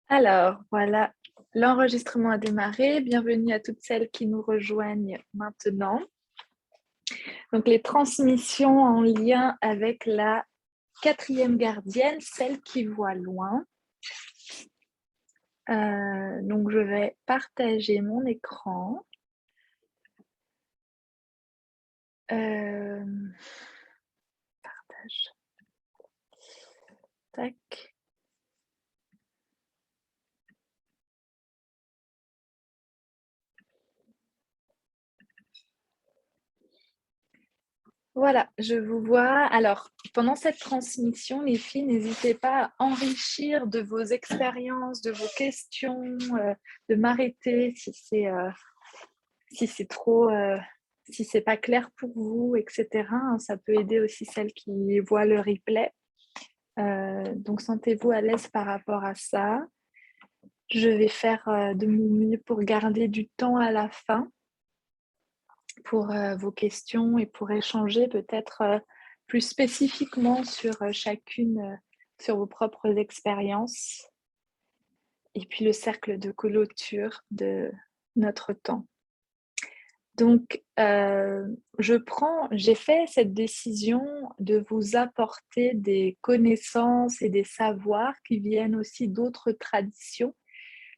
Alors, voilà, l'enregistrement a démarré. Bienvenue à toutes celles qui nous rejoignent maintenant. Donc, les transmissions en lien avec la quatrième gardienne, celle qui voit loin. Donc, je vais partager mon écran. Partage. Tac. Voilà, je vous vois. Alors, pendant cette transmission, les filles, n'hésitez pas à enrichir de vos expériences, de vos questions, de m'arrêter si c'est trop, si c'est pas clair pour vous, etc. Ça peut aider aussi celles qui voient le replay. Donc, sentez-vous à l'aise par rapport à ça. Je vais faire de mon mieux pour garder du temps à la fin pour vos questions et pour échanger peut-être plus spécifiquement sur chacune, sur vos propres expériences. Et puis le cercle de clôture de notre temps. Donc, j'ai fait cette décision de vous apporter des connaissances et des savoirs qui viennent aussi d'autres traditions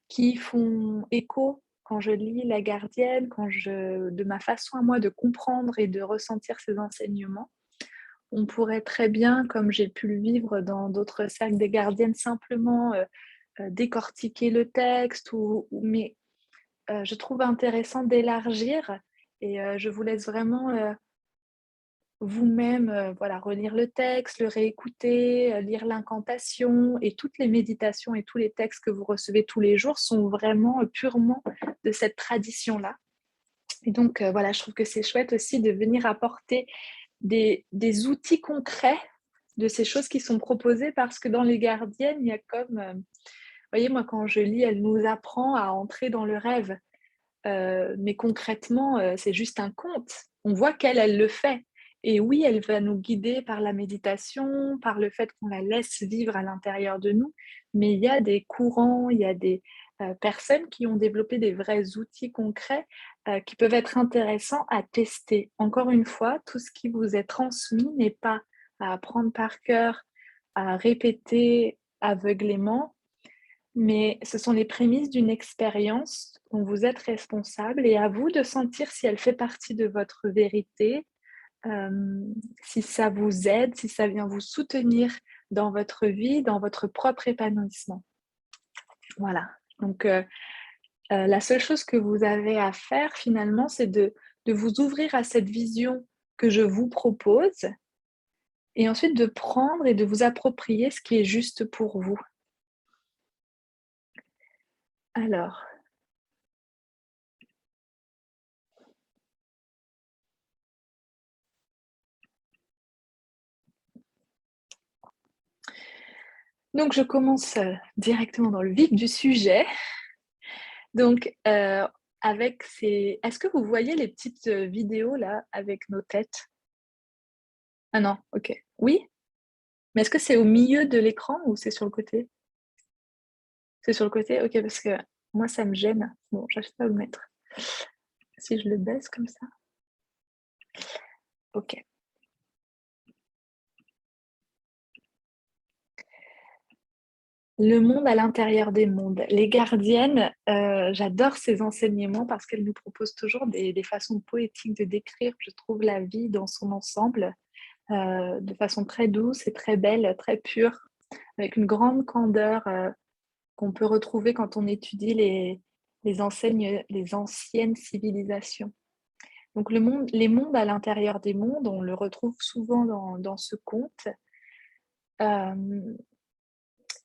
qui font écho quand je lis La Gardienne, de ma façon à moi de comprendre et de ressentir ces enseignements. On pourrait très bien, comme j'ai pu le vivre dans d'autres cercles des gardiennes, simplement décortiquer le texte, mais je trouve intéressant d'élargir et je vous laisse vraiment vous-même voilà, relire le texte, le réécouter, lire l'incantation et toutes les méditations et tous les textes que vous recevez tous les jours sont vraiment purement de cette tradition-là. Et donc voilà, je trouve que c'est chouette aussi de venir apporter des outils concrets de ces choses qui sont proposées parce que dans les gardiennes, il y a comme, vous voyez, moi quand je lis, elle nous apprend à entrer dans le rêve. Mais concrètement, c'est juste un conte. On voit qu'elle, elle le fait. Et oui, elle va nous guider par la méditation, par le fait qu'on la laisse vivre à l'intérieur de nous. Mais il y a des courants, il y a des personnes qui ont développé des vrais outils concrets qui peuvent être intéressants à tester. Encore une fois, tout ce qui vous est transmis n'est pas à apprendre par cœur, à répéter aveuglément, mais ce sont les prémices d'une expérience dont vous êtes responsable et à vous de sentir si elle fait partie de votre vérité, si ça vous aide, si ça vient vous soutenir dans votre vie, dans votre propre épanouissement. Voilà. Donc, la seule chose que vous avez à faire finalement, c'est de vous ouvrir à cette vision que je vous propose et ensuite de prendre et de vous approprier ce qui est juste pour vous. Alors, donc je commence directement dans le vif du sujet. Donc, avec ces est-ce que vous voyez les petites, vidéos là avec nos têtes? Ah non, OK. Oui? Mais est-ce que c'est au milieu de l'écran ou c'est sur le côté? C'est sur le côté? OK, parce que moi ça me gêne. Bon, j'arrive pas à le mettre. Si je le baisse comme ça? OK. Le monde à l'intérieur des mondes. Les gardiennes, j'adore ces enseignements parce qu'elles nous proposent toujours des façons poétiques de décrire, je trouve, la vie dans son ensemble, de façon très douce et très belle, très pure, avec une grande candeur, qu'on peut retrouver quand on étudie les anciennes civilisations. Donc les mondes à l'intérieur des mondes, on le retrouve souvent dans ce conte, hem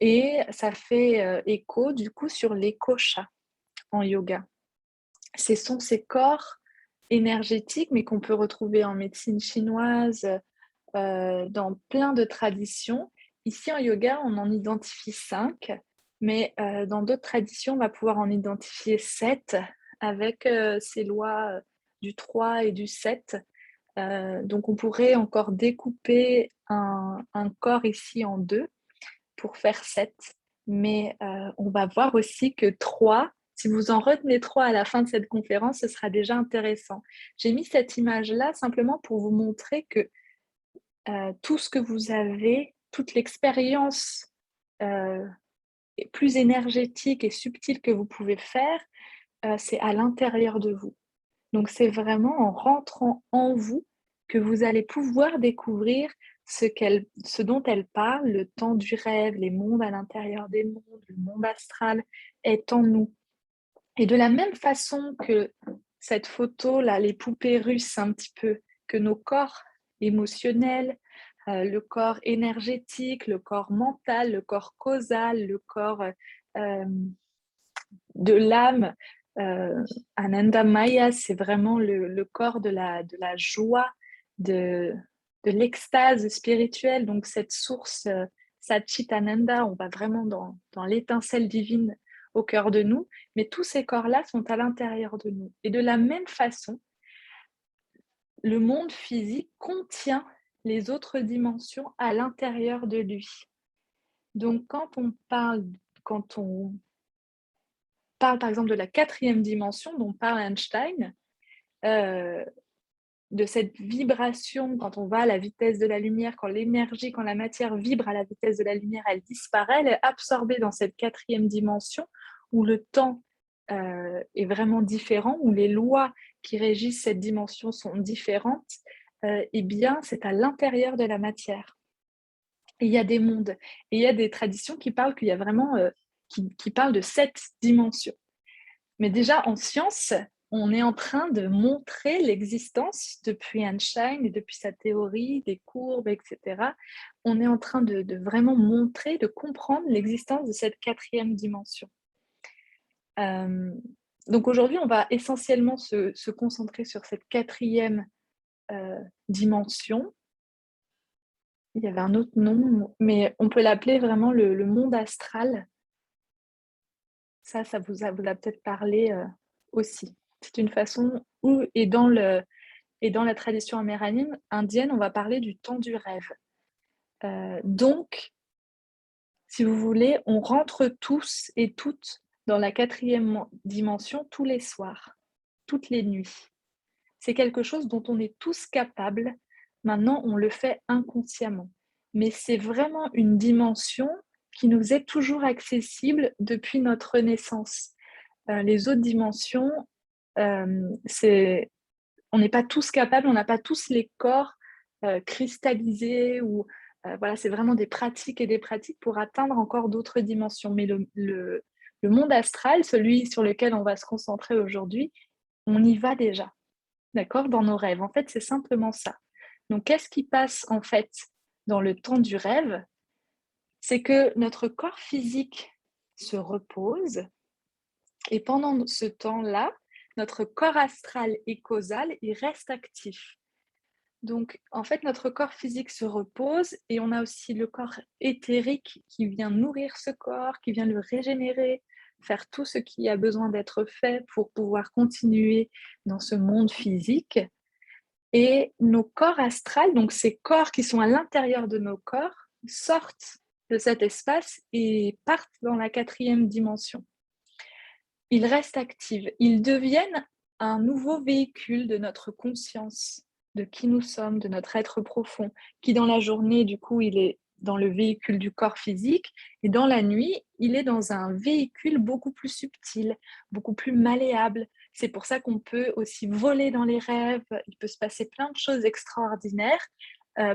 et ça fait, écho du coup sur les koshas en yoga. Ce sont ces corps énergétiques, mais qu'on peut retrouver en médecine chinoise, dans plein de traditions. Ici en yoga, on en identifie 5, mais dans d'autres traditions, on va pouvoir en identifier 7 avec, ces lois, du 3 et du 7. Donc on pourrait encore découper un corps ici en 2 pour faire 7. Mais on va voir aussi que 3, si vous en retenez 3 à la fin de cette conférence, ce sera déjà intéressant. J'ai mis cette image-là simplement pour vous montrer que tout ce que vous avez, toute l'expérience plus énergétique et subtile que vous pouvez faire, c'est à l'intérieur de vous. Donc c'est vraiment en rentrant en vous que vous allez pouvoir découvrir ce dont elle parle, le temps du rêve, les mondes à l'intérieur des mondes, le monde astral est en nous. Et de la même façon que cette photo-là, les poupées russes un petit peu, que nos corps émotionnels, le corps énergétique, le corps mental, le corps causal, le corps de l'âme, Ananda Maya, c'est vraiment le corps de la joie, de l'extase spirituelle, donc cette source Satchitananda, on va vraiment dans l'étincelle divine au cœur de nous, mais tous ces corps-là sont à l'intérieur de nous. Et de la même façon, le monde physique contient les autres dimensions à l'intérieur de lui. Donc quand on parle par exemple de la 4e dimension dont parle Einstein, de cette vibration quand on va à la vitesse de la lumière, quand l'énergie, quand la matière vibre à la vitesse de la lumière, elle disparaît, elle est absorbée dans cette 4e dimension où le temps est vraiment différent, où les lois qui régissent cette dimension sont différentes, et bien c'est à l'intérieur de la matière. Et il y a des mondes, et il y a des traditions qui parlent qu'il y a vraiment, qui parlent de 7 dimensions. Mais déjà, en science, on est en train de montrer l'existence, depuis Einstein et depuis sa théorie des courbes, etc. On est en train de vraiment montrer, de comprendre l'existence de cette 4e dimension. Donc aujourd'hui, on va essentiellement se concentrer sur cette 4e dimension. Il y avait un autre nom, mais on peut l'appeler vraiment le monde astral. Ça vous a peut-être parlé aussi. C'est une façon où, et dans la tradition amérindienne, on va parler du temps du rêve. Donc, si vous voulez, on rentre tous et toutes dans la 4e dimension tous les soirs, toutes les nuits. C'est quelque chose dont on est tous capables. Maintenant, on le fait inconsciemment. Mais c'est vraiment une dimension qui nous est toujours accessible depuis notre naissance. Les autres dimensions, on n'est pas tous capables, on n'a pas tous les corps cristallisés ou voilà, c'est vraiment des pratiques et des pratiques pour atteindre encore d'autres dimensions. Mais le monde astral, celui sur lequel on va se concentrer aujourd'hui, on y va déjà, d'accord, dans nos rêves. En fait, c'est simplement ça. Donc, qu'est-ce qui passe en fait dans le temps du rêve? C'est que notre corps physique se repose et pendant ce temps-là, notre corps astral et causal, il reste actif. Donc, en fait, notre corps physique se repose et on a aussi le corps éthérique qui vient nourrir ce corps, qui vient le régénérer, faire tout ce qui a besoin d'être fait pour pouvoir continuer dans ce monde physique. Et nos corps astrales, donc ces corps qui sont à l'intérieur de nos corps, sortent de cet espace et partent dans la 4e dimension. Ils restent actifs, ils deviennent un nouveau véhicule de notre conscience, de qui nous sommes, de notre être profond, qui dans la journée, du coup, il est dans le véhicule du corps physique, et dans la nuit, il est dans un véhicule beaucoup plus subtil, beaucoup plus malléable. C'est pour ça qu'on peut aussi voler dans les rêves, il peut se passer plein de choses extraordinaires,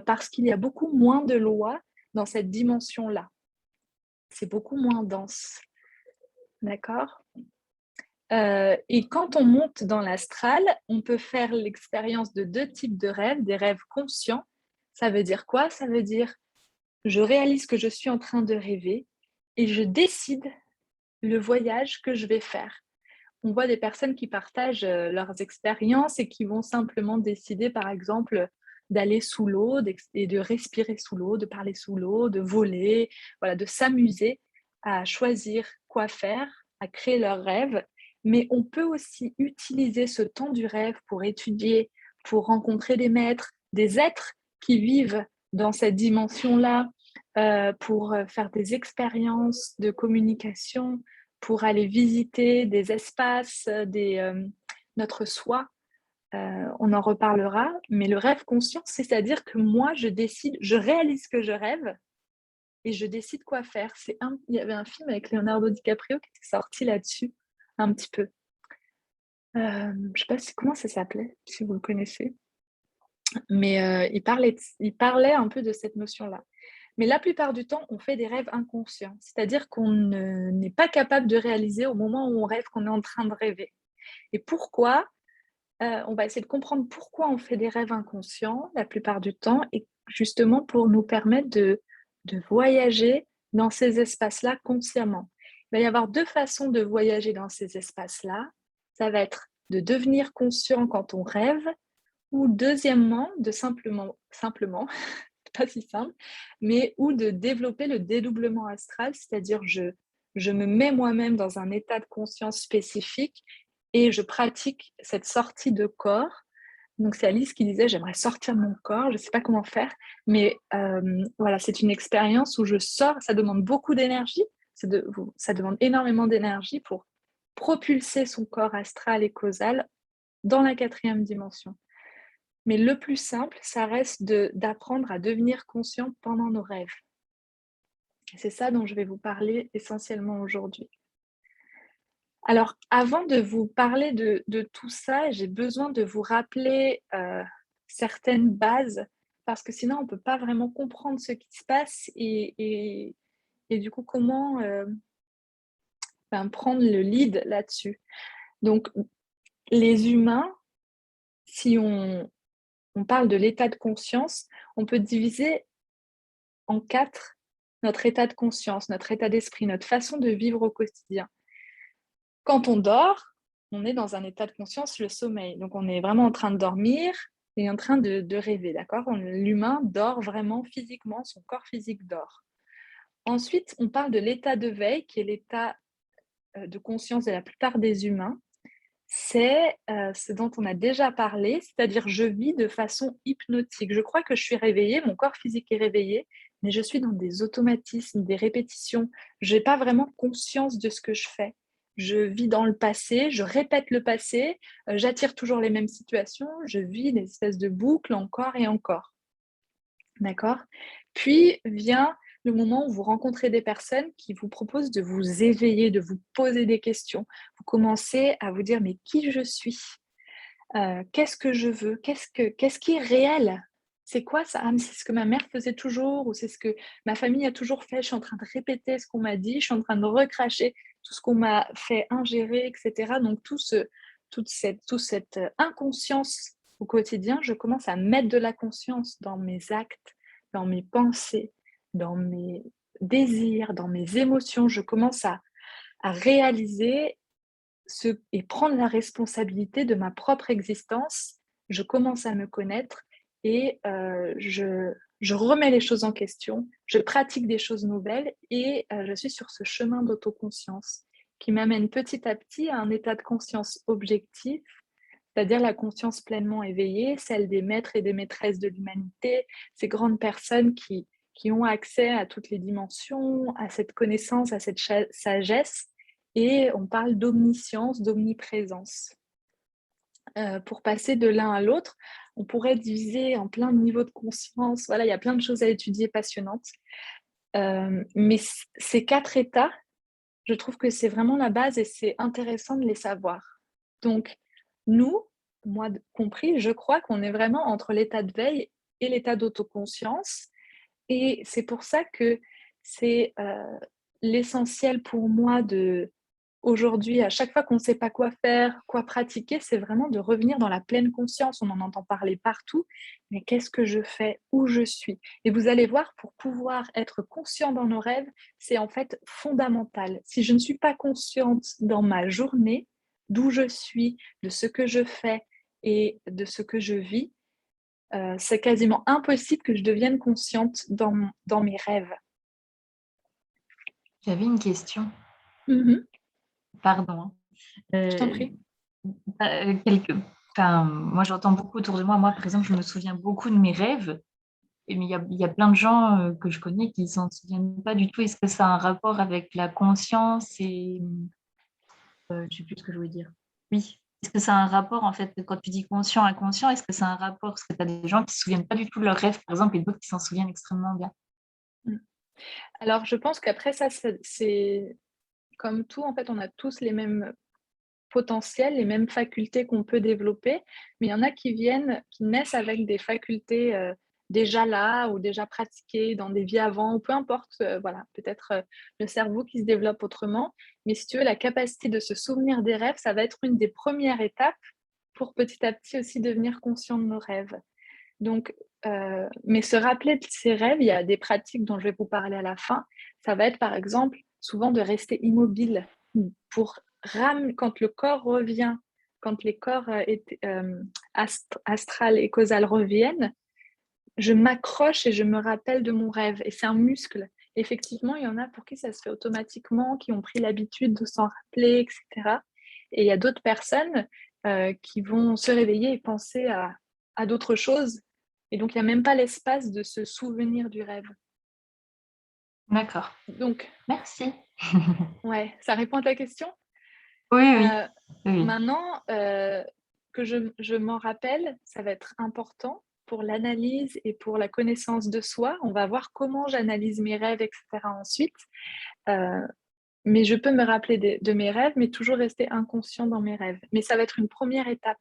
parce qu'il y a beaucoup moins de lois dans cette dimension-là. C'est beaucoup moins dense. D'accord ? Et quand on monte dans l'astral, on peut faire l'expérience de 2 types de rêves, des rêves conscients. Ça veut dire quoi? Ça veut dire, je réalise que je suis en train de rêver et je décide le voyage que je vais faire. On voit des personnes qui partagent leurs expériences et qui vont simplement décider, par exemple, d'aller sous l'eau et de respirer sous l'eau, de parler sous l'eau, de voler, voilà, de s'amuser à choisir quoi faire, à créer leur rêve. Mais on peut aussi utiliser ce temps du rêve pour étudier, pour rencontrer des maîtres, des êtres qui vivent dans cette dimension-là, pour faire des expériences de communication, pour aller visiter des espaces, notre soi. On en reparlera, mais le rêve conscient, c'est-à-dire que moi, je décide, je réalise que je rêve et je décide quoi faire. Il y avait un film avec Leonardo DiCaprio qui était sorti là-dessus, un petit peu. Je ne sais pas comment ça s'appelait, si vous le connaissez, mais il parlait un peu de cette notion-là. Mais la plupart du temps, on fait des rêves inconscients, c'est-à-dire qu'on n'est pas capable de réaliser au moment où on rêve qu'on est en train de rêver. Et pourquoi on va essayer de comprendre pourquoi on fait des rêves inconscients la plupart du temps, et justement pour nous permettre de voyager dans ces espaces-là consciemment. Il va y avoir 2 façons de voyager dans ces espaces-là. Ça va être de devenir conscient quand on rêve, ou deuxièmement, de simplement pas si simple, mais ou de développer le dédoublement astral, c'est-à-dire je me mets moi-même dans un état de conscience spécifique et je pratique cette sortie de corps. Donc c'est Alice qui disait j'aimerais sortir de mon corps, je ne sais pas comment faire, mais voilà, c'est une expérience où je sors, ça demande beaucoup d'énergie, ça demande énormément d'énergie pour propulser son corps astral et causal dans la 4e dimension. Mais le plus simple, ça reste d'apprendre à devenir conscient pendant nos rêves. C'est ça dont je vais vous parler essentiellement aujourd'hui. Alors, avant de vous parler de tout ça, j'ai besoin de vous rappeler certaines bases, parce que sinon, on ne peut pas vraiment comprendre ce qui se passe et du coup, comment prendre le lead là-dessus. Donc, les humains, si on parle de l'état de conscience, on peut diviser en 4 notre état de conscience, notre état d'esprit, notre façon de vivre au quotidien. Quand on dort, on est dans un état de conscience, le sommeil. Donc, on est vraiment en train de dormir et en train de rêver, d'accord? L'humain dort vraiment physiquement, son corps physique dort. Ensuite, on parle de l'état de veille, qui est l'état de conscience de la plupart des humains. C'est ce dont on a déjà parlé, c'est-à-dire je vis de façon hypnotique. Je crois que je suis réveillée, mon corps physique est réveillé, mais je suis dans des automatismes, des répétitions. Je n'ai pas vraiment conscience de ce que je fais. Je vis dans le passé, je répète le passé, j'attire toujours les mêmes situations, je vis des espèces de boucles encore et encore. D'accord? Puis vient le moment où vous rencontrez des personnes qui vous proposent de vous éveiller, de vous poser des questions. Vous commencez à vous dire: «Mais qui je suis? Qu'est-ce que je veux? Qu'est-ce qui est réel? C'est quoi ça? Ah, mais c'est ce que ma mère faisait toujours, ou c'est ce que ma famille a toujours fait. Je suis en train de répéter ce qu'on m'a dit, je suis en train de recracher tout ce qu'on m'a fait ingérer» et cetera. Donc toute cette inconscience au quotidien, je commence à mettre de la conscience dans mes actes, dans mes pensées, dans mes désirs, dans mes émotions. Je commence à réaliser et prendre la responsabilité de ma propre existence. Je commence à me connaître et je remets les choses en question, je pratique des choses nouvelles et je suis sur ce chemin d'autoconscience qui m'amène petit à petit à un état de conscience objectif, c'est-à-dire la conscience pleinement éveillée, celle des maîtres et des maîtresses de l'humanité, ces grandes personnes qui ont accès à toutes les dimensions, à cette connaissance, à cette sagesse, et on parle d'omniscience, d'omniprésence. Pour passer de l'un à l'autre, on pourrait diviser en plein de niveaux de conscience. Voilà, il y a plein de choses à étudier passionnantes. Mais ces 4 états, je trouve que c'est vraiment la base et c'est intéressant de les savoir. Donc, nous, moi compris, je crois qu'on est vraiment entre l'état de veille et l'état d'autoconscience. Et c'est pour ça que c'est l'essentiel pour moi aujourd'hui, à chaque fois qu'on ne sait pas quoi faire, quoi pratiquer, c'est vraiment de revenir dans la pleine conscience. On en entend parler partout, mais qu'est-ce que je fais? Où je suis? Et vous allez voir, pour pouvoir être conscient dans nos rêves, c'est en fait fondamental. Si je ne suis pas consciente dans ma journée, d'où je suis, de ce que je fais et de ce que je vis, c'est quasiment impossible que je devienne consciente dans mes rêves. J'avais une question, Mmh. pardon, hein. Je t'en Heu, prie. quelque Moi, j'entends beaucoup autour de moi. Moi, par exemple, je me souviens beaucoup de mes rêves, Mais il y a plein de gens que je connais qui s'en souviennent pas du tout. Est-ce que ça a un rapport avec la conscience et je sais plus ce que je voulais dire. Oui. Est-ce que ça a un rapport, en fait, quand tu dis conscient, inconscient, est-ce que ça a un rapport? Parce que tu as des gens qui se souviennent pas du tout de leurs rêves, par exemple, et d'autres qui s'en souviennent extrêmement bien. Mmh. Alors je pense qu'après ça, c'est comme tout, en fait, on a tous les mêmes potentiels, les mêmes facultés qu'on peut développer, mais il y en a qui naissent avec des facultés, déjà là ou déjà pratiquées dans des vies avant ou peu importe, voilà, peut-être, le cerveau qui se développe autrement. Mais si tu veux, la capacité de se souvenir des rêves, ça va être une des premières étapes pour petit à petit aussi devenir conscient de nos rêves. Donc, mais se rappeler de ses rêves, il y a des pratiques dont je vais vous parler à la fin. Ça va être par exemple souvent de rester immobile pour quand le corps revient, quand les corps astral et causal reviennent, je m'accroche et je me rappelle de mon rêve. Et c'est un muscle. Effectivement, il y en a pour qui ça se fait automatiquement, qui ont pris l'habitude de s'en rappeler, etc. Et il y a d'autres personnes qui vont se réveiller et penser à d'autres choses. Et donc, il n'y a même pas l'espace de se souvenir du rêve. D'accord. Donc, Merci. ouais, ça répond à ta question. Oui, oui. Euh, Oui. Maintenant que je m'en rappelle, ça va être important pour l'analyse et pour la connaissance de soi. On va voir comment j'analyse mes rêves, etc. ensuite. Euh, mais je peux me rappeler de mes rêves, mais toujours rester inconscient dans mes rêves. Mais ça va être une première étape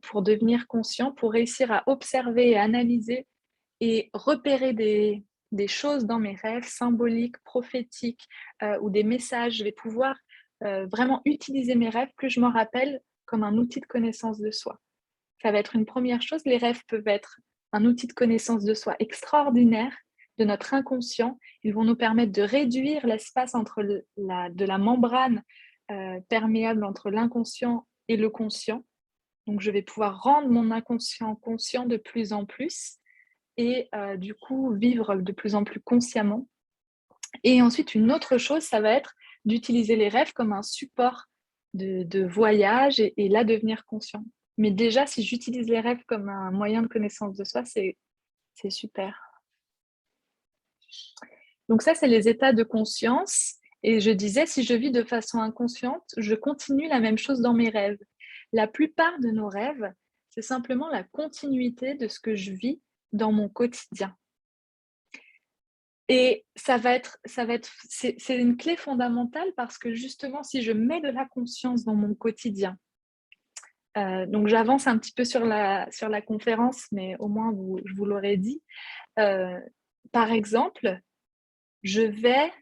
pour devenir conscient, pour réussir à observer et analyser et repérer des choses dans mes rêves symboliques, prophétiques ou des messages. Je vais pouvoir vraiment utiliser mes rêves, plus je m'en rappelle, comme un outil de connaissance de soi. Ça va être une première chose. Les rêves peuvent être un outil de connaissance de soi extraordinaire, de notre inconscient. Ils vont nous permettre de réduire l'espace entre de la membrane perméable entre l'inconscient et le conscient. Donc, je vais pouvoir rendre mon inconscient conscient de plus en plus et du coup vivre de plus en plus consciemment. Et ensuite, une autre chose, ça va être d'utiliser les rêves comme un support de voyage et là devenir conscient. Mais déjà, si j'utilise les rêves comme un moyen de connaissance de soi, c'est super. Donc ça, c'est les états de conscience. Et je disais, si je vis de façon inconsciente, je continue la même chose dans mes rêves. La plupart de nos rêves, c'est simplement la continuité de ce que je vis dans mon quotidien. Et c'est une clé fondamentale parce que justement, si je mets de la conscience dans mon quotidien, donc j'avance un petit peu sur la conférence, mais au moins je vous l'aurais dit. Par exemple, je vais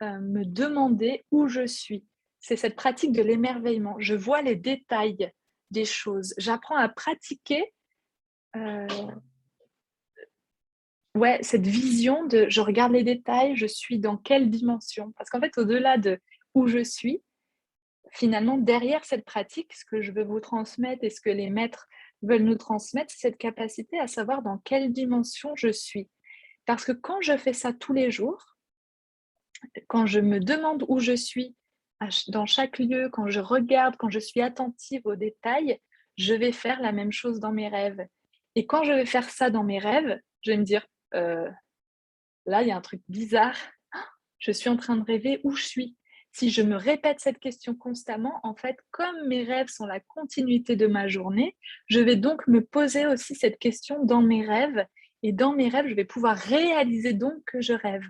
me demander où je suis. C'est cette pratique de l'émerveillement. Je vois les détails des choses. J'apprends à pratiquer ouais, cette vision de je regarde les détails, je suis dans quelle dimension. Parce qu'en fait, au-delà de où je suis, finalement, derrière cette pratique, ce que je veux vous transmettre et ce que les maîtres veulent nous transmettre, c'est cette capacité à savoir dans quelle dimension je suis. Parce que quand je fais ça tous les jours, quand je me demande où je suis dans chaque lieu, quand je regarde, quand je suis attentive aux détails, je vais faire la même chose dans mes rêves. Et quand je vais faire ça dans mes rêves, je vais me dire, là, il y a un truc bizarre, je suis en train de rêver, où je suis? Si je me répète cette question constamment, en fait, comme mes rêves sont la continuité de ma journée, je vais donc me poser aussi cette question dans mes rêves. Et dans mes rêves, je vais pouvoir réaliser donc que je rêve.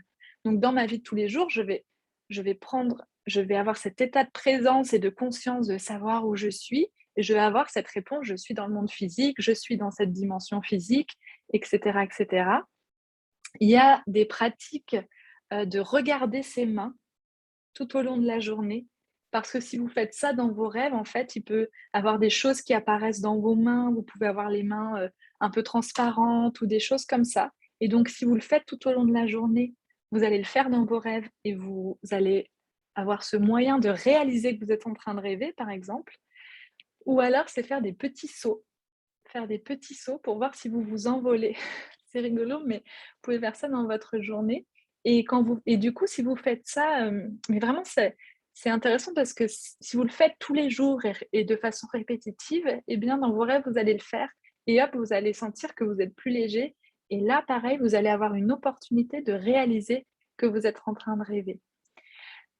Donc, dans ma vie de tous les jours, je vais avoir cet état de présence et de conscience de savoir où je suis. Et je vais avoir cette réponse, je suis dans le monde physique, je suis dans cette dimension physique, etc., etc. Il y a des pratiques de regarder ses mains tout au long de la journée. Parce que si vous faites ça dans vos rêves, en fait, il peut avoir des choses qui apparaissent dans vos mains. Vous pouvez avoir les mains un peu transparentes ou des choses comme ça. Et donc, si vous le faites tout au long de la journée, vous allez le faire dans vos rêves et vous allez avoir ce moyen de réaliser que vous êtes en train de rêver, par exemple. Ou alors, c'est faire des petits sauts. Faire des petits sauts pour voir si vous vous envolez. C'est rigolo, mais vous pouvez faire ça dans votre journée. Et du coup, si vous faites ça, mais vraiment, c'est intéressant parce que si vous le faites tous les jours et de façon répétitive, eh bien, dans vos rêves, vous allez le faire. Et hop, vous allez sentir que vous êtes plus léger Et là, pareil, vous allez avoir une opportunité de réaliser que vous êtes en train de rêver.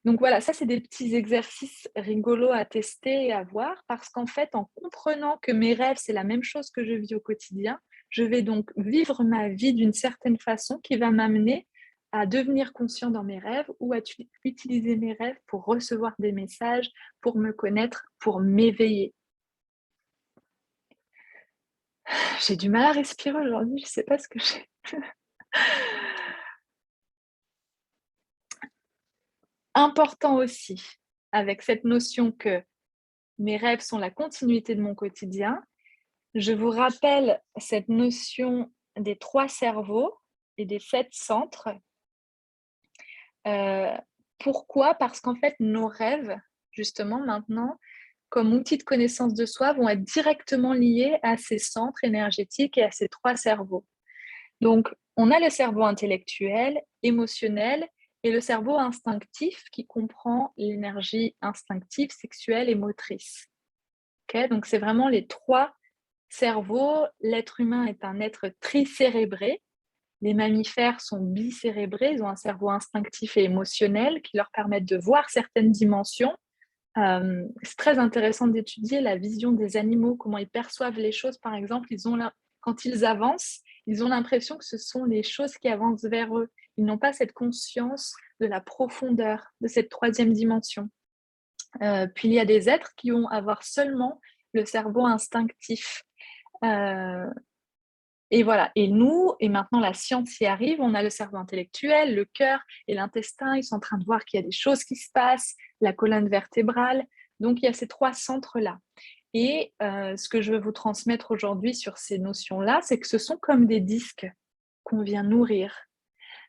Donc voilà, ça, c'est des petits exercices rigolos à tester et à voir parce qu'en fait, en comprenant que mes rêves, c'est la même chose que je vis au quotidien, je vais donc vivre ma vie d'une certaine façon qui va m'amener à devenir conscient dans mes rêves ou à utiliser mes rêves pour recevoir des messages, pour me connaître, pour m'éveiller. J'ai du mal à respirer aujourd'hui, je ne sais pas ce que j'ai. Important aussi, avec cette notion que mes rêves sont la continuité de mon quotidien, je vous rappelle cette notion des 3 cerveaux et des 7 centres. Pourquoi? Parce qu'en fait, nos rêves, justement, maintenant, comme outil de connaissance de soi, vont être directement liés à ces centres énergétiques et à ces 3 cerveaux. Donc, on a le cerveau intellectuel, émotionnel et le cerveau instinctif qui comprend l'énergie instinctive, sexuelle et motrice. Okay, donc, c'est vraiment les 3 cerveaux. L'être humain est un être tricérébré. Les mammifères sont bicérébrés, ils ont un cerveau instinctif et émotionnel qui leur permettent de voir certaines dimensions. C'est très intéressant d'étudier la vision des animaux, comment ils perçoivent les choses. Par exemple, quand ils avancent, ils ont l'impression que ce sont les choses qui avancent vers eux. Ils n'ont pas cette conscience de la profondeur de cette 3e dimension. Puis il y a des êtres qui vont avoir seulement le cerveau instinctif. Et voilà, et nous, et maintenant la science y arrive, on a le cerveau intellectuel, le cœur et l'intestin, ils sont en train de voir qu'il y a des choses qui se passent, la colonne vertébrale, donc il y a ces 3 centres-là. Et ce que je veux vous transmettre aujourd'hui sur ces notions-là, c'est que ce sont comme des disques qu'on vient nourrir.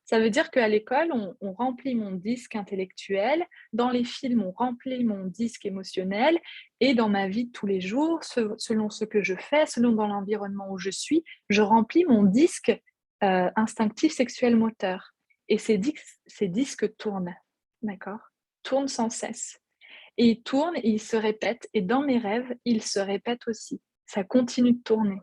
Ça veut dire qu'à l'école, on remplit mon disque intellectuel, dans les films, on remplit mon disque émotionnel, et dans ma vie de tous les jours, selon ce que je fais, selon dans l'environnement où je suis, je remplis mon disque instinctif, sexuel, moteur. Et ces disques tournent, d'accord? Tournent sans cesse. Et ils tournent, et ils se répètent, et dans mes rêves, ils se répètent aussi. Ça continue de tourner.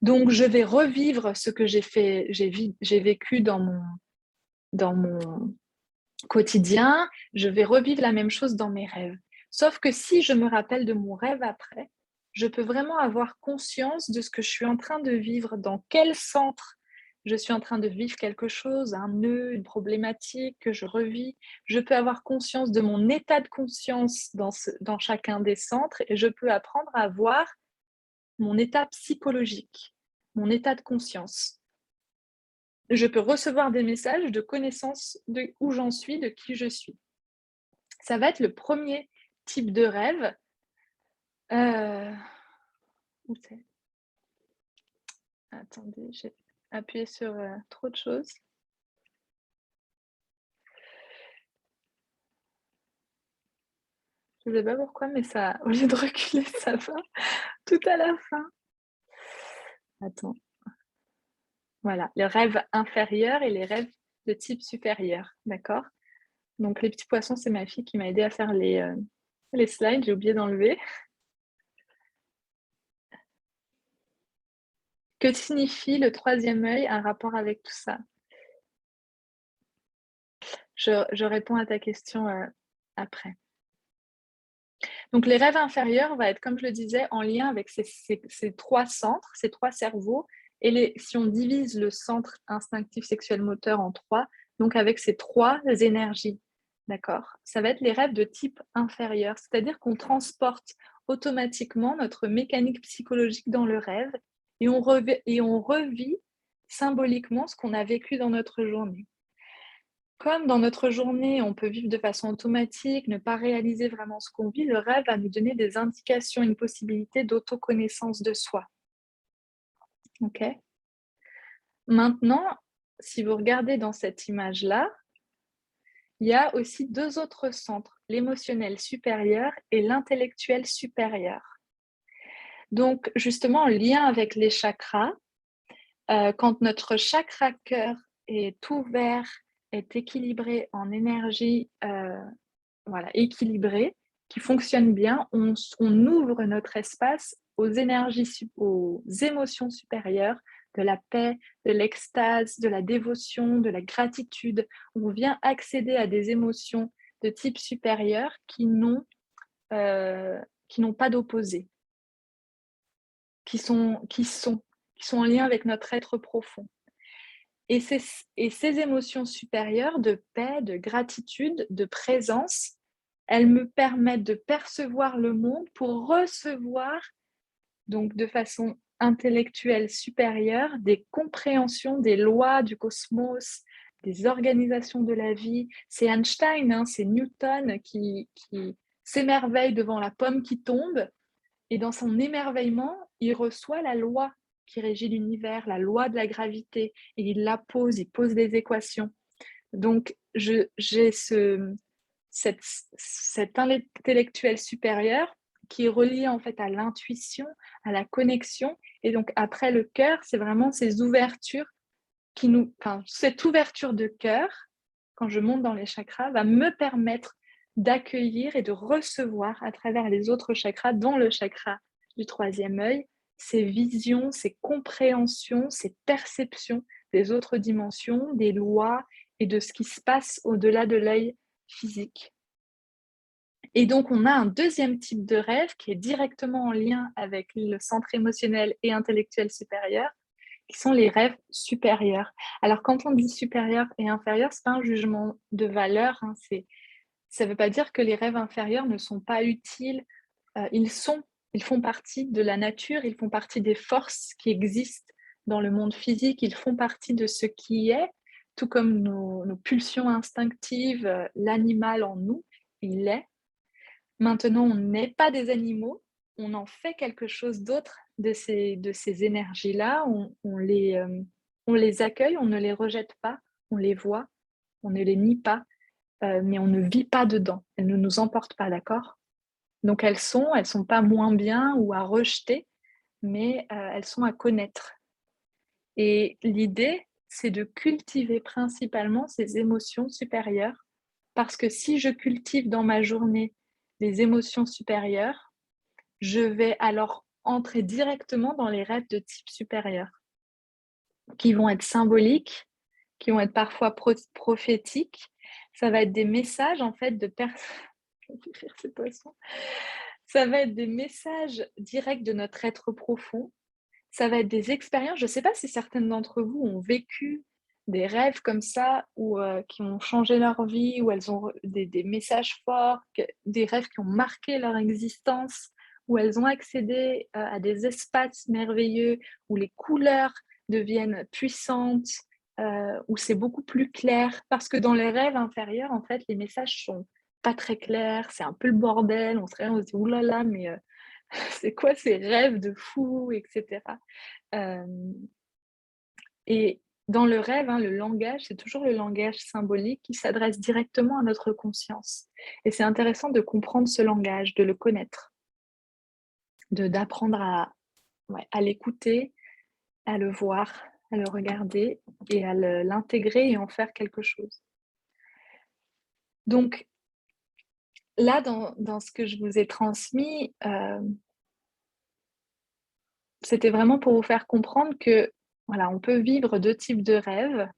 Donc, je vais revivre ce que j'ai vécu dans mon quotidien. Je vais revivre la même chose dans mes rêves. Sauf que si je me rappelle de mon rêve après, je peux vraiment avoir conscience de ce que je suis en train de vivre, dans quel centre je suis en train de vivre quelque chose, un nœud, une problématique que je revis. Je peux avoir conscience de mon état de conscience dans chacun des centres et je peux apprendre à voir mon état psychologique, mon état de conscience. Je peux recevoir des messages de connaissance de où j'en suis, de qui je suis. Ça va être le premier type de rêve. Où c'est? Attendez, j'ai appuyé sur trop de choses. Je ne sais pas pourquoi, mais ça, au lieu de reculer, ça va tout à la fin. Attends. Voilà, les rêves inférieurs et les rêves de type supérieur, d'accord? Donc, les petits poissons, c'est ma fille qui m'a aidé à faire les slides, j'ai oublié d'enlever. Que signifie le 3e œil, un rapport avec tout ça? Je réponds à ta question après. Donc, les rêves inférieurs vont être, comme je le disais, en lien avec ces 3 centres, ces 3 cerveaux. Et si on divise le centre instinctif, sexuel, moteur en 3, donc avec ces 3 énergies, d'accord? Ça va être les rêves de type inférieur, c'est-à-dire qu'on transporte automatiquement notre mécanique psychologique dans le rêve et on revit symboliquement ce qu'on a vécu dans notre journée. Comme dans notre journée, on peut vivre de façon automatique, ne pas réaliser vraiment ce qu'on vit, le rêve va nous donner des indications, une possibilité d'autoconnaissance de soi. Ok? Maintenant, si vous regardez dans cette image-là, il y a aussi 2 autres centres, l'émotionnel supérieur et l'intellectuel supérieur. Donc, justement, en lien avec les chakras, quand notre chakra cœur est ouvert, est équilibré en énergie équilibrée, qui fonctionne bien, on ouvre notre espace aux énergies, aux émotions supérieures, de la paix, de l'extase, de la dévotion, de la gratitude. On vient accéder à des émotions de type supérieur qui n'ont pas d'opposé, qui sont en lien avec notre être profond. Et ces émotions supérieures de paix, de gratitude, de présence, elles me permettent de percevoir le monde pour recevoir, donc de façon intellectuelle supérieure, des compréhensions des lois du cosmos, des organisations de la vie. C'est Einstein, hein, c'est Newton qui s'émerveille devant la pomme qui tombe, et dans son émerveillement, il reçoit la loi qui régit l'univers, la loi de la gravité, et il la pose, il pose des équations. Donc, j'ai cet intellectuel supérieur qui est relié en fait à l'intuition, à la connexion, et donc après le cœur, c'est vraiment ces ouvertures cette ouverture de cœur, quand je monte dans les chakras, va me permettre d'accueillir et de recevoir à travers les autres chakras, dont le chakra du troisième œil, ces visions, ces compréhensions, ces perceptions des autres dimensions, des lois et de ce qui se passe au-delà de l'œil physique. Et donc, on a un deuxième type de rêve qui est directement en lien avec le centre émotionnel et intellectuel supérieur, qui sont les rêves supérieurs. Alors, quand on dit supérieur et inférieur, ce n'est pas un jugement de valeur, hein, ça ne veut pas dire que les rêves inférieurs ne sont pas utiles. Ils font partie de la nature, ils font partie des forces qui existent dans le monde physique, ils font partie de ce qui est, tout comme nos pulsions instinctives, l'animal en nous, il est. Maintenant, on n'est pas des animaux, on en fait quelque chose d'autre de ces énergies-là, on les accueille, on ne les rejette pas, on les voit, on ne les nie pas, mais on ne vit pas dedans, elles ne nous emportent pas, d'accord? Donc elles sont pas moins bien ou à rejeter, mais elles sont à connaître. Et l'idée, c'est de cultiver principalement ces émotions supérieures, parce que si je cultive dans ma journée les émotions supérieures, je vais alors entrer directement dans les rêves de type supérieur, qui vont être symboliques, qui vont être parfois prophétiques. Ça va être des messages en fait de Ça va être des messages directs de notre être profond. Ça va être des expériences. Je ne sais pas si certaines d'entre vous ont vécu des rêves comme ça, ou qui ont changé leur vie, où elles ont des messages forts, des rêves qui ont marqué leur existence, où elles ont accédé à des espaces merveilleux, où les couleurs deviennent puissantes, où c'est beaucoup plus clair. Parce que dans les rêves inférieurs, en fait, les messages sont pas très clairs, c'est un peu le bordel, on se dit « oulala, mais c'est quoi ces rêves de fou ?» etc. Et dans le rêve, hein, le langage, c'est toujours le langage symbolique qui s'adresse directement à notre conscience. Et c'est intéressant de comprendre ce langage, de le connaître, d'apprendre à l'écouter, à le voir, à le regarder et à l'intégrer et en faire quelque chose. Donc, là, dans ce que je vous ai transmis, c'était vraiment pour vous faire comprendre que, voilà, on peut vivre deux types de rêves.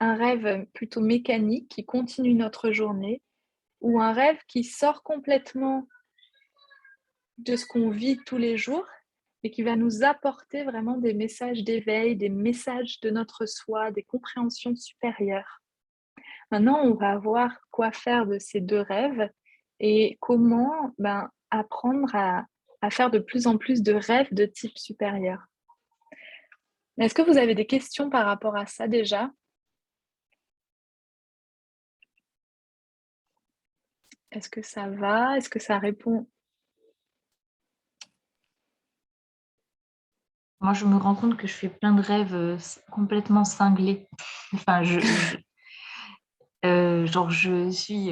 Un rêve plutôt mécanique qui continue notre journée, ou un rêve qui sort complètement de ce qu'on vit tous les jours et qui va nous apporter vraiment des messages d'éveil, des messages de notre soi, des compréhensions supérieures. Maintenant, on va voir quoi faire de ces deux rêves et comment apprendre à faire de plus en plus de rêves de type supérieur. Est-ce que vous avez des questions par rapport à ça déjà ? Est-ce que ça va ? Est-ce que ça répond ? Moi, je me rends compte que je fais plein de rêves complètement cinglés. Enfin, genre, je suis,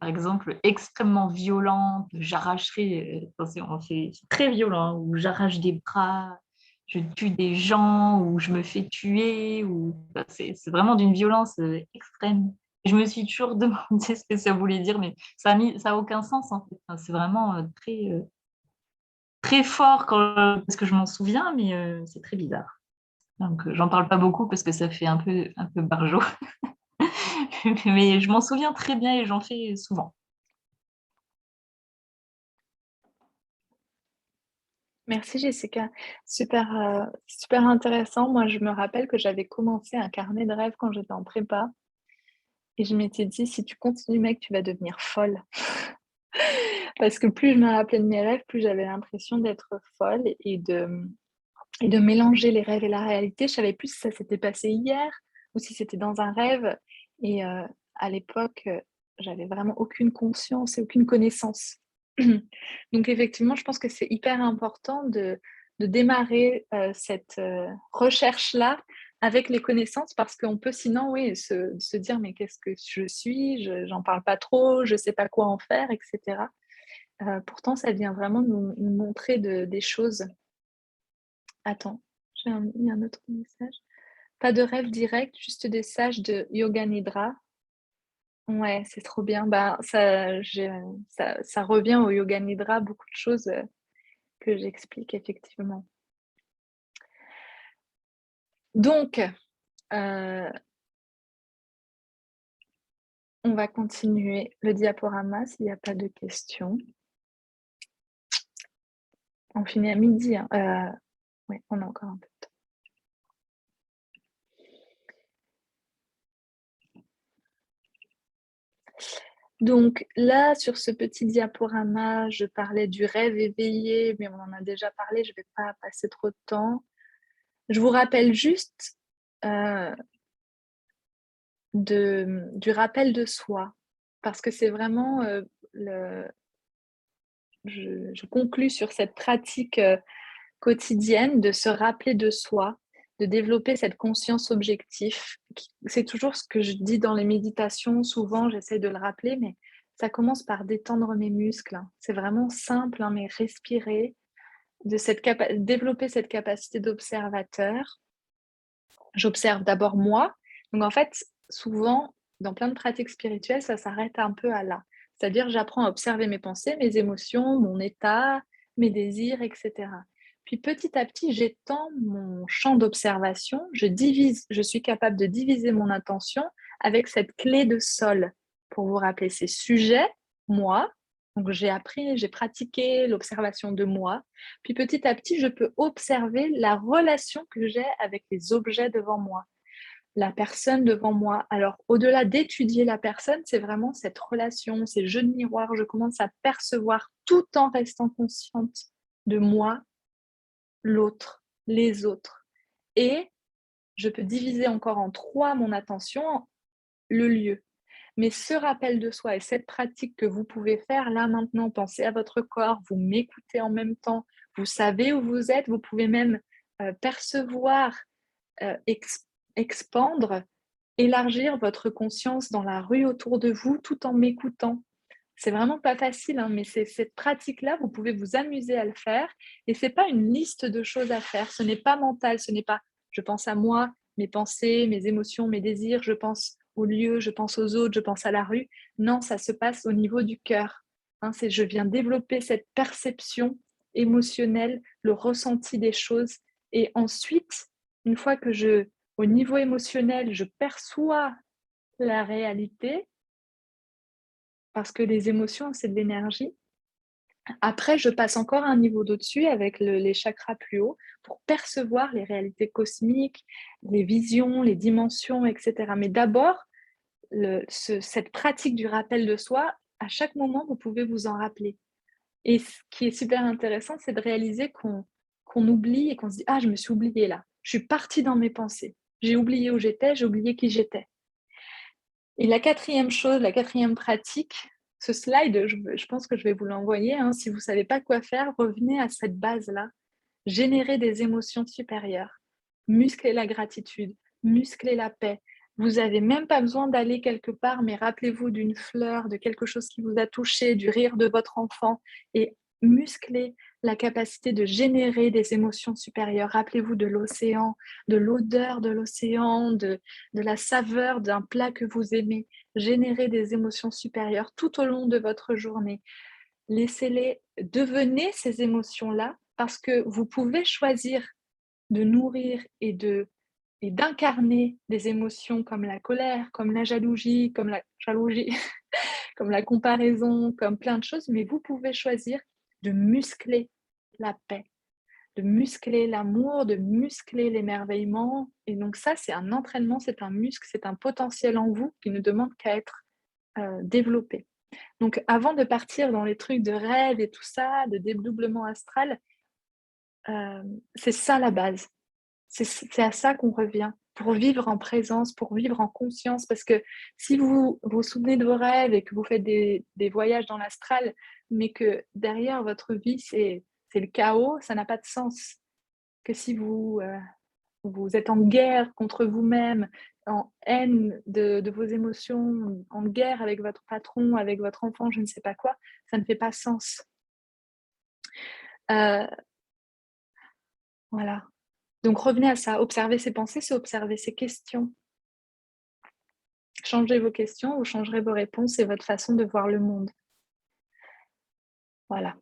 par exemple, extrêmement violente, j'arracherai, c'est très violent, hein, où j'arrache des bras, je tue des gens, ou je me fais tuer, c'est vraiment d'une violence extrême. Je me suis toujours demandé ce que ça voulait dire, mais ça a aucun sens, en fait. Enfin, c'est vraiment très fort parce que je m'en souviens, mais c'est très bizarre. Donc, j'en parle pas beaucoup parce que ça fait un peu barjo. Mais je m'en souviens très bien et j'en fais souvent. Merci Jessica, super intéressant. Moi, je me rappelle que j'avais commencé un carnet de rêves quand j'étais en prépa et je m'étais dit, si tu continues, mec, tu vas devenir folle. Parce que plus je me rappelais de mes rêves, plus j'avais l'impression d'être folle et de mélanger les rêves et la réalité. Je savais plus si ça s'était passé hier ou si c'était dans un rêve. Et à l'époque, j'avais vraiment aucune conscience et aucune connaissance. Donc effectivement, je pense que c'est hyper important de démarrer cette recherche-là avec les connaissances parce qu'on peut sinon oui, se dire mais qu'est-ce que je suis, j'en parle pas trop, je sais pas quoi en faire, etc. Pourtant, ça vient vraiment nous montrer des choses. Attends, mis un autre message. Pas de rêve direct, juste des sages de Yoga Nidra. Ouais, c'est trop bien. Bah, ça revient au Yoga Nidra, beaucoup de choses que j'explique effectivement. Donc, on va continuer le diaporama s'il n'y a pas de questions. On finit à midi. Hein. Oui, on a encore un peu de temps. Donc là, sur ce petit diaporama, je parlais du rêve éveillé, mais on en a déjà parlé, je ne vais pas passer trop de temps. Je vous rappelle juste du rappel de soi, parce que c'est vraiment je conclus sur cette pratique quotidienne de se rappeler de soi, de développer cette conscience objective. C'est toujours ce que je dis dans les méditations, souvent j'essaie de le rappeler, mais ça commence par détendre mes muscles. C'est vraiment simple, hein, mais respirer, développer cette capacité d'observateur. J'observe d'abord moi. Donc en fait, souvent, dans plein de pratiques spirituelles, ça s'arrête un peu à là. C'est-à-dire, j'apprends à observer mes pensées, mes émotions, mon état, mes désirs, etc. Puis petit à petit, j'étends mon champ d'observation, je suis capable de diviser mon attention avec cette clé de sol. Pour vous rappeler ces sujets, moi, donc j'ai appris, j'ai pratiqué l'observation de moi. Puis petit à petit, je peux observer la relation que j'ai avec les objets devant moi, la personne devant moi. Alors, au-delà d'étudier la personne, c'est vraiment cette relation, ces jeux de miroir. Je commence à percevoir tout en restant consciente de moi, l'autre, les autres. Et je peux diviser encore en trois mon attention, le lieu. Mais ce rappel de soi et cette pratique que vous pouvez faire là maintenant, pensez à votre corps, vous m'écoutez en même temps, vous savez où vous êtes, vous pouvez même percevoir, expandre, élargir votre conscience dans la rue autour de vous tout en m'écoutant. C'est vraiment pas facile, hein, mais c'est cette pratique-là, vous pouvez vous amuser à le faire. Et c'est pas une liste de choses à faire. Ce n'est pas mental, ce n'est pas je pense à moi, mes pensées, mes émotions, mes désirs, je pense au lieu, je pense aux autres, je pense à la rue. Non, ça se passe au niveau du cœur. Hein, c'est je viens développer cette perception émotionnelle, le ressenti des choses. Et ensuite, une fois que au niveau émotionnel, je perçois la réalité, parce que les émotions, c'est de l'énergie. Après, je passe encore un niveau d'au-dessus avec les chakras plus hauts pour percevoir les réalités cosmiques, les visions, les dimensions, etc. Mais d'abord, cette pratique du rappel de soi, à chaque moment, vous pouvez vous en rappeler. Et ce qui est super intéressant, c'est de réaliser qu'on oublie et qu'on se dit « Ah, je me suis oubliée là. Je suis partie dans mes pensées. J'ai oublié où j'étais, j'ai oublié qui j'étais. » Et la quatrième chose, la quatrième pratique, ce slide, je pense que je vais vous l'envoyer. Hein, si vous ne savez pas quoi faire, revenez à cette base-là. Générer des émotions supérieures. Muscler la gratitude, muscler la paix. Vous n'avez même pas besoin d'aller quelque part, mais rappelez-vous d'une fleur, de quelque chose qui vous a touché, du rire de votre enfant et muscler la capacité de générer des émotions supérieures. Rappelez-vous de l'océan, de l'odeur de l'océan, de la saveur d'un plat que vous aimez. Générer des émotions supérieures tout au long de votre journée. Laissez-les, devenez ces émotions-là parce que vous pouvez choisir de nourrir et de et d'incarner des émotions comme la colère, comme la jalousie, comme la comparaison, comme plein de choses, mais vous pouvez choisir de muscler la paix, de muscler l'amour, de muscler l'émerveillement. Et donc ça, c'est un entraînement, c'est un muscle, c'est un potentiel en vous qui ne demande qu'à être développé. Donc avant de partir dans les trucs de rêve et tout ça, de dédoublement astral, c'est ça la base. C'est à ça qu'on revient, pour vivre en présence, pour vivre en conscience. Parce que si vous vous souvenez de vos rêves et que vous faites des voyages dans l'astral, mais que derrière votre vie, c'est le chaos, ça n'a pas de sens. Que si vous êtes en guerre contre vous-même, en haine de vos émotions, en guerre avec votre patron, avec votre enfant, je ne sais pas quoi, ça ne fait pas sens. Voilà. Donc revenez à ça, observer ses pensées, c'est observer ses questions. Changez vos questions, vous changerez vos réponses et votre façon de voir le monde. Voilà.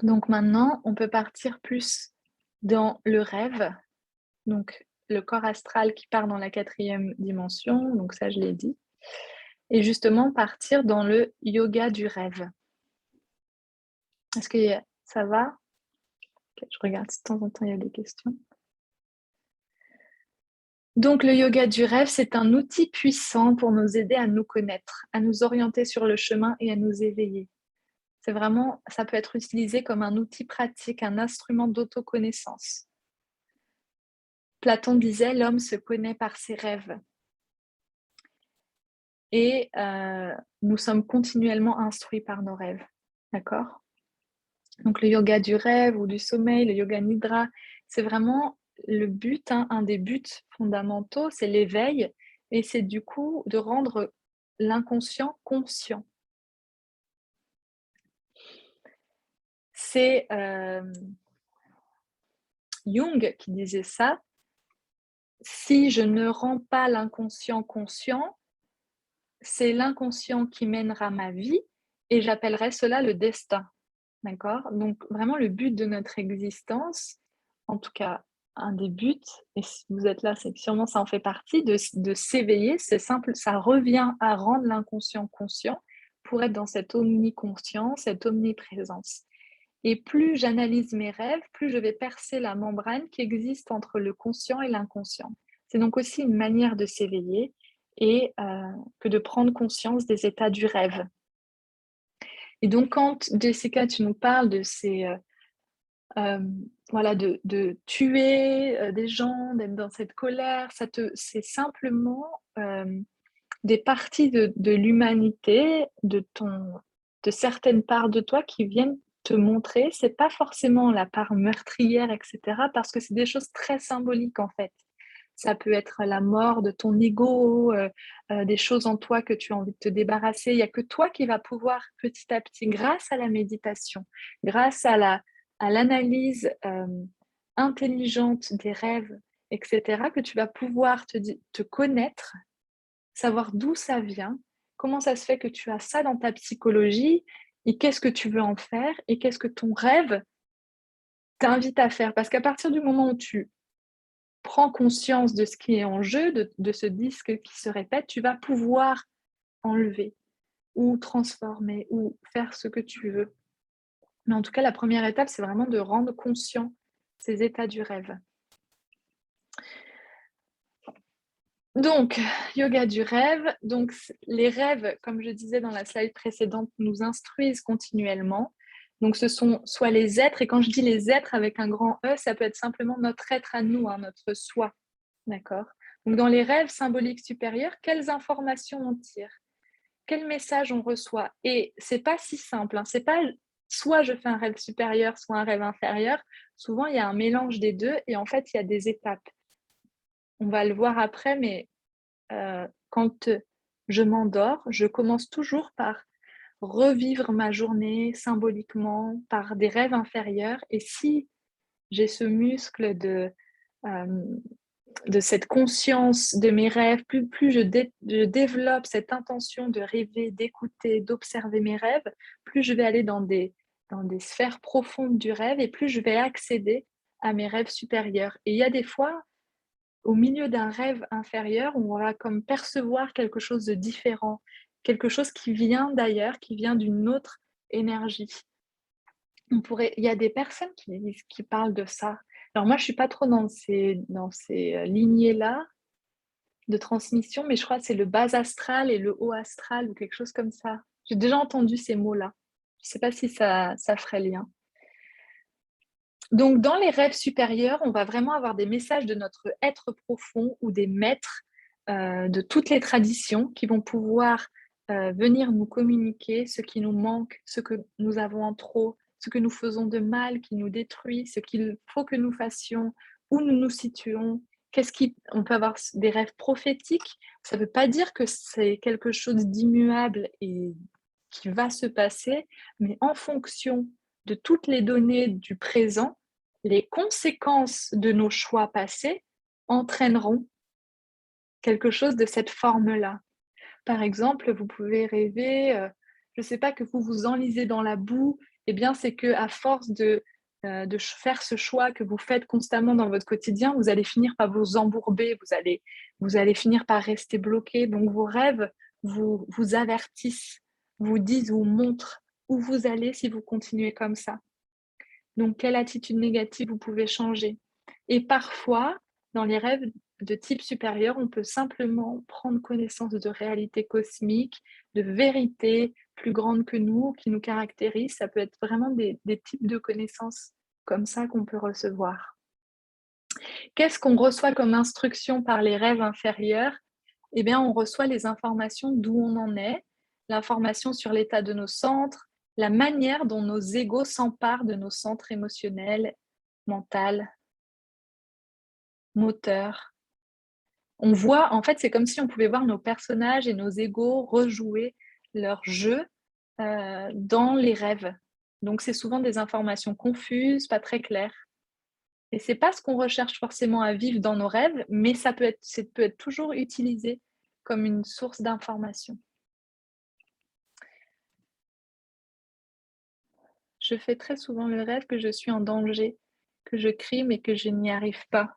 Donc maintenant, on peut partir plus dans le rêve. Donc le corps astral qui part dans la 4e dimension, donc ça je l'ai dit. Et justement partir dans le yoga du rêve. Est-ce que ça va? Je regarde si de temps en temps il y a des questions. Donc le yoga du rêve, c'est un outil puissant pour nous aider à nous connaître, à nous orienter sur le chemin et à nous éveiller. C'est vraiment, ça peut être utilisé comme un outil pratique, un instrument d'autoconnaissance. Platon disait, l'homme se connaît par ses rêves. Et nous sommes continuellement instruits par nos rêves. D'accord? Donc le yoga du rêve ou du sommeil, le yoga nidra, c'est vraiment le but, un des buts fondamentaux, c'est l'éveil. Et c'est du coup de rendre l'inconscient conscient. C'est Jung qui disait ça. Si je ne rends pas l'inconscient conscient, c'est l'inconscient qui mènera ma vie et j'appellerais cela le destin. D'accord? Donc vraiment le but de notre existence, en tout cas un des buts, et si vous êtes là, c'est que sûrement ça en fait partie, de s'éveiller, c'est simple, ça revient à rendre l'inconscient conscient pour être dans cette omniconscience, cette omniprésence. Et plus j'analyse mes rêves, plus je vais percer la membrane qui existe entre le conscient et l'inconscient. C'est donc aussi une manière de s'éveiller et que de prendre conscience des états du rêve. Et donc quand Jessica, tu nous parles de ces voilà, de tuer des gens, d'être dans cette colère, c'est simplement des parties de l'humanité, de certaines parts de toi qui viennent te montrer. C'est pas forcément la part meurtrière, etc., parce que c'est des choses très symboliques en fait. Ça peut être la mort de ton ego, des choses en toi que tu as envie de te débarrasser. Il n'y a que toi qui vas pouvoir petit à petit, grâce à la méditation, grâce à l'analyse intelligente des rêves, etc., que tu vas pouvoir te connaître, savoir d'où ça vient, comment ça se fait que tu as ça dans ta psychologie, et qu'est-ce que tu veux en faire, et qu'est-ce que ton rêve t'invite à faire. Parce qu'à partir du moment où tu prends conscience de ce qui est en jeu, de ce disque qui se répète, tu vas pouvoir enlever ou transformer ou faire ce que tu veux. Mais en tout cas, la première étape, c'est vraiment de rendre conscient ces états du rêve. Donc, yoga du rêve. Donc, les rêves, comme je disais dans la slide précédente, nous instruisent continuellement. Donc, ce sont soit les êtres, et quand je dis les êtres avec un grand E, ça peut être simplement notre être à nous, notre soi. D'accord? Donc, dans les rêves symboliques supérieurs, quelles informations on tire? Quel message on reçoit? Et c'est pas si simple, c'est pas soit je fais un rêve supérieur, soit un rêve inférieur. Souvent, il y a un mélange des deux, et en fait, il y a des étapes. On va le voir après, mais quand je m'endors, je commence toujours par revivre ma journée symboliquement, par des rêves inférieurs. Et si j'ai ce muscle de cette conscience de mes rêves, plus je développe cette intention de rêver, d'écouter, d'observer mes rêves, plus je vais aller dans des sphères profondes du rêve et plus je vais accéder à mes rêves supérieurs. Et il y a des fois, au milieu d'un rêve inférieur, on va comme percevoir quelque chose de différent, quelque chose qui vient d'ailleurs, qui vient d'une autre énergie. Il y a des personnes qui parlent de ça. Alors moi, je suis pas trop dans ces lignées-là de transmission, mais je crois que c'est le bas astral et le haut astral ou quelque chose comme ça. J'ai déjà entendu ces mots-là. Je sais pas si ça ferait lien. Donc, dans les rêves supérieurs, on va vraiment avoir des messages de notre être profond ou des maîtres de toutes les traditions qui vont pouvoir venir nous communiquer ce qui nous manque, ce que nous avons en trop, ce que nous faisons de mal, qui nous détruit, ce qu'il faut que nous fassions, où nous nous situons. On peut avoir des rêves prophétiques. Ça ne veut pas dire que c'est quelque chose d'immuable et qui va se passer, mais en fonction de toutes les données du présent, les conséquences de nos choix passés entraîneront quelque chose de cette forme-là. Par exemple, vous pouvez rêver, je ne sais pas, que vous vous enlisez dans la boue, eh bien c'est qu'à force de faire ce choix que vous faites constamment dans votre quotidien, vous allez finir par vous embourber, vous allez finir par rester bloqué. Donc vos rêves vous avertissent, vous disent, vous montrent où vous allez si vous continuez comme ça. Donc, quelle attitude négative vous pouvez changer. Et parfois, dans les rêves de type supérieur, on peut simplement prendre connaissance de réalités cosmiques, de vérités plus grandes que nous, qui nous caractérisent. Ça peut être vraiment des types de connaissances comme ça qu'on peut recevoir. Qu'est-ce qu'on reçoit comme instruction par les rêves inférieurs? Eh bien, on reçoit les informations d'où on en est, l'information sur l'état de nos centres, la manière dont nos égos s'emparent de nos centres émotionnels, mentaux, moteurs. On voit, en fait, c'est comme si on pouvait voir nos personnages et nos égos rejouer leur jeu dans les rêves. Donc, c'est souvent des informations confuses, pas très claires. Et c'est pas ce qu'on recherche forcément à vivre dans nos rêves, mais ça peut être toujours utilisé comme une source d'information. Je fais très souvent le rêve que je suis en danger, que je crie mais que je n'y arrive pas.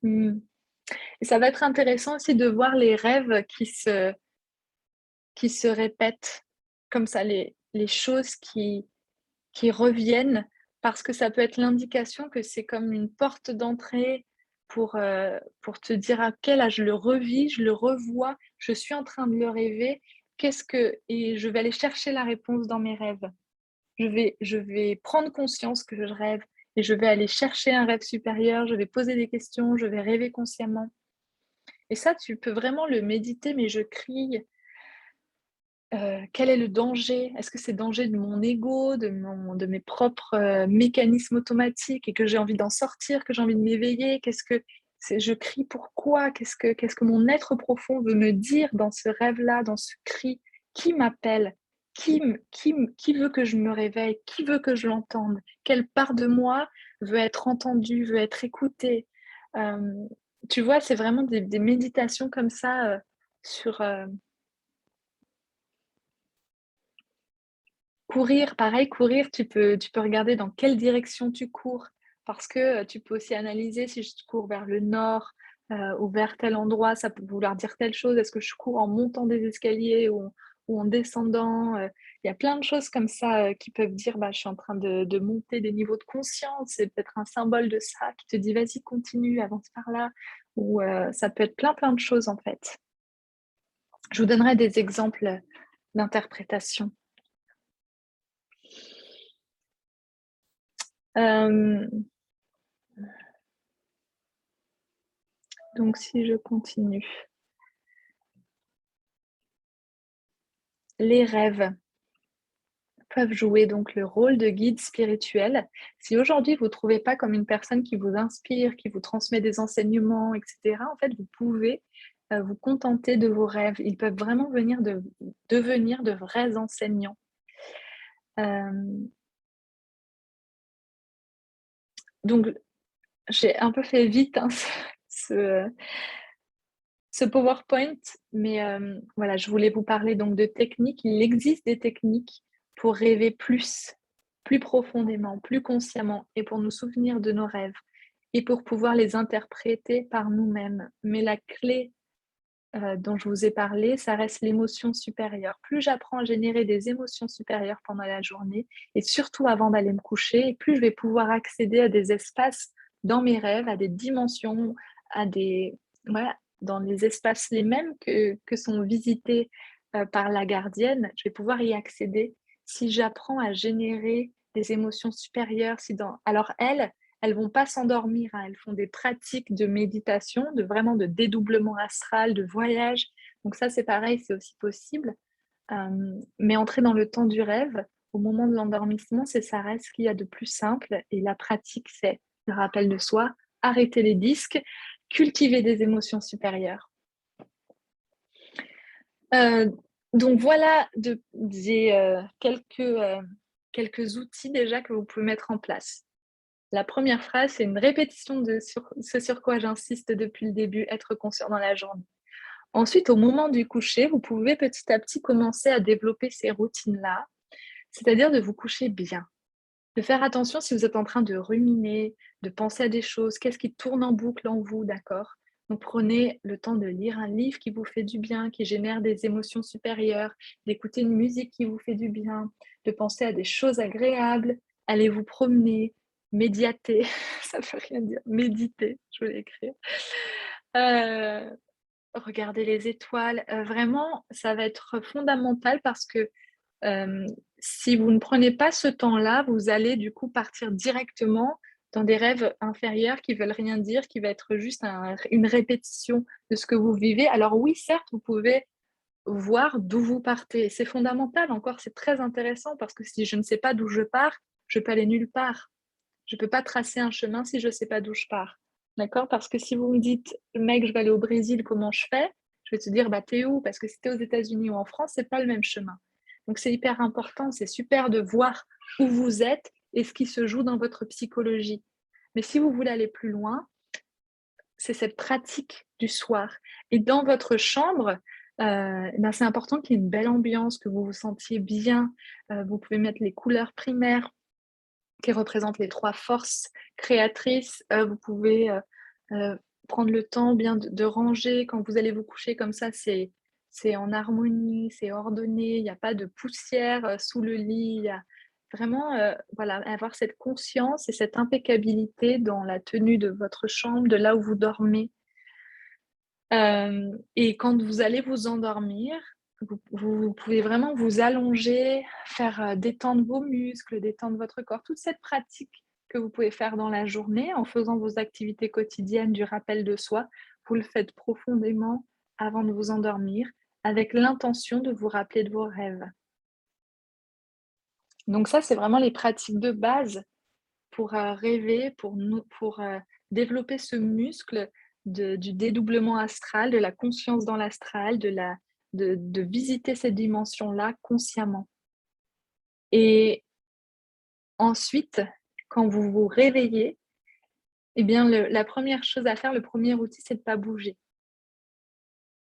Et ça va être intéressant aussi de voir les rêves qui se répètent, comme ça, les choses qui reviennent, parce que ça peut être l'indication que c'est comme une porte d'entrée pour te dire: à quel âge je le revis, je le revois, je suis en train de le rêver, et je vais aller chercher la réponse dans mes rêves. Je vais prendre conscience que je rêve et je vais aller chercher un rêve supérieur, je vais poser des questions, je vais rêver consciemment. Et ça, tu peux vraiment le méditer, mais je crie. Quel est le danger? Est-ce que c'est le danger de mon ego, de mes propres mécanismes automatiques et que j'ai envie d'en sortir, que j'ai envie de m'éveiller? Je crie pourquoi? Qu'est-ce que mon être profond veut me dire dans ce rêve-là, dans ce cri? Qui m'appelle? Qui veut que je me réveille? Qui veut que je l'entende? Quelle part de moi veut être entendue, veut être écoutée? Tu vois, c'est vraiment des méditations comme ça sur courir. Pareil, courir, tu peux regarder dans quelle direction tu cours parce que tu peux aussi analyser si je cours vers le nord ou vers tel endroit, ça peut vouloir dire telle chose. Est-ce que je cours en montant des escaliers ou en descendant? Il y a plein de choses comme ça qui peuvent dire bah, je suis en train de monter des niveaux de conscience. C'est peut-être un symbole de ça qui te dit vas-y, continue, avance par là. Ou ça peut être plein, plein de choses en fait. Je vous donnerai des exemples d'interprétation. Donc, si je continue. Les rêves peuvent jouer donc le rôle de guide spirituel. Si aujourd'hui vous ne trouvez pas comme une personne qui vous inspire, qui vous transmet des enseignements, etc., en fait, vous pouvez vous contenter de vos rêves. Ils peuvent vraiment devenir de vrais enseignants. Donc, j'ai un peu fait vite hein, ce PowerPoint, mais voilà, je voulais vous parler donc de techniques. Il existe des techniques pour rêver plus profondément, plus consciemment et pour nous souvenir de nos rêves. et pour pouvoir les interpréter par nous-mêmes. Mais la clé dont je vous ai parlé, ça reste l'émotion supérieure. Plus j'apprends à générer des émotions supérieures pendant la journée, et surtout avant d'aller me coucher, et plus je vais pouvoir accéder à des espaces dans mes rêves, à des dimensions, à des... Voilà, dans les espaces les mêmes que sont visités par la gardienne, je vais pouvoir y accéder si j'apprends à générer des émotions supérieures. Alors elles vont pas s'endormir, hein. Elles font des pratiques de méditation, vraiment de dédoublement astral, de voyage. Donc ça, c'est pareil, c'est aussi possible. Mais entrer dans le temps du rêve, au moment de l'endormissement, ça reste ce qu'il y a de plus simple. Et la pratique, c'est le rappel de soi, arrêter les disques, cultiver des émotions supérieures. Donc voilà, j'ai quelques outils déjà que vous pouvez mettre en place. La première phrase, c'est une répétition de ce sur quoi j'insiste depuis le début, être conscient dans la journée. Ensuite, au moment du coucher, vous pouvez petit à petit commencer à développer ces routines-là, c'est-à-dire de vous coucher bien, de faire attention si vous êtes en train de ruminer, de penser à des choses, qu'est-ce qui tourne en boucle en vous, d'accord? Donc prenez le temps de lire un livre qui vous fait du bien, qui génère des émotions supérieures, d'écouter une musique qui vous fait du bien, de penser à des choses agréables, allez vous promener, médiater, ça ne veut rien dire, méditer, je vais l'écrire. Regardez les étoiles, vraiment, ça va être fondamental parce que si vous ne prenez pas ce temps-là, vous allez du coup partir directement dans des rêves inférieurs qui veulent rien dire, qui va être juste une répétition de ce que vous vivez. Alors oui, certes, vous pouvez voir d'où vous partez. C'est fondamental, encore, c'est très intéressant parce que si je ne sais pas d'où je pars, je peux aller nulle part. Je ne peux pas tracer un chemin si je ne sais pas d'où je pars. D'accord? Parce que si vous me dites, mec, je vais aller au Brésil, comment je fais? Je vais te dire, bah, t'es où? Parce que si t'es aux États-Unis ou en France, c'est pas le même chemin. Donc, c'est hyper important. C'est super de voir où vous êtes et ce qui se joue dans votre psychologie. Mais si vous voulez aller plus loin, c'est cette pratique du soir. Et dans votre chambre, ben c'est important qu'il y ait une belle ambiance, que vous vous sentiez bien. Vous pouvez mettre les couleurs primaires qui représentent les 3 forces créatrices. Vous pouvez prendre le temps bien de ranger. Quand vous allez vous coucher comme ça, c'est en harmonie, c'est ordonné, il n'y a pas de poussière sous le lit. Il y a vraiment voilà, avoir cette conscience et cette impeccabilité dans la tenue de votre chambre, de là où vous dormez. Et quand vous allez vous endormir, vous pouvez vraiment vous allonger, faire détendre vos muscles, détendre votre corps. Toute cette pratique que vous pouvez faire dans la journée en faisant vos activités quotidiennes du rappel de soi, vous le faites profondément avant de vous endormir avec l'intention de vous rappeler de vos rêves. Donc ça, c'est vraiment les pratiques de base pour rêver, pour développer ce muscle du dédoublement astral, de la conscience dans l'astral, de visiter cette dimension-là consciemment. Et ensuite, quand vous vous réveillez, eh bien, la première chose à faire, le premier outil, c'est de ne pas bouger.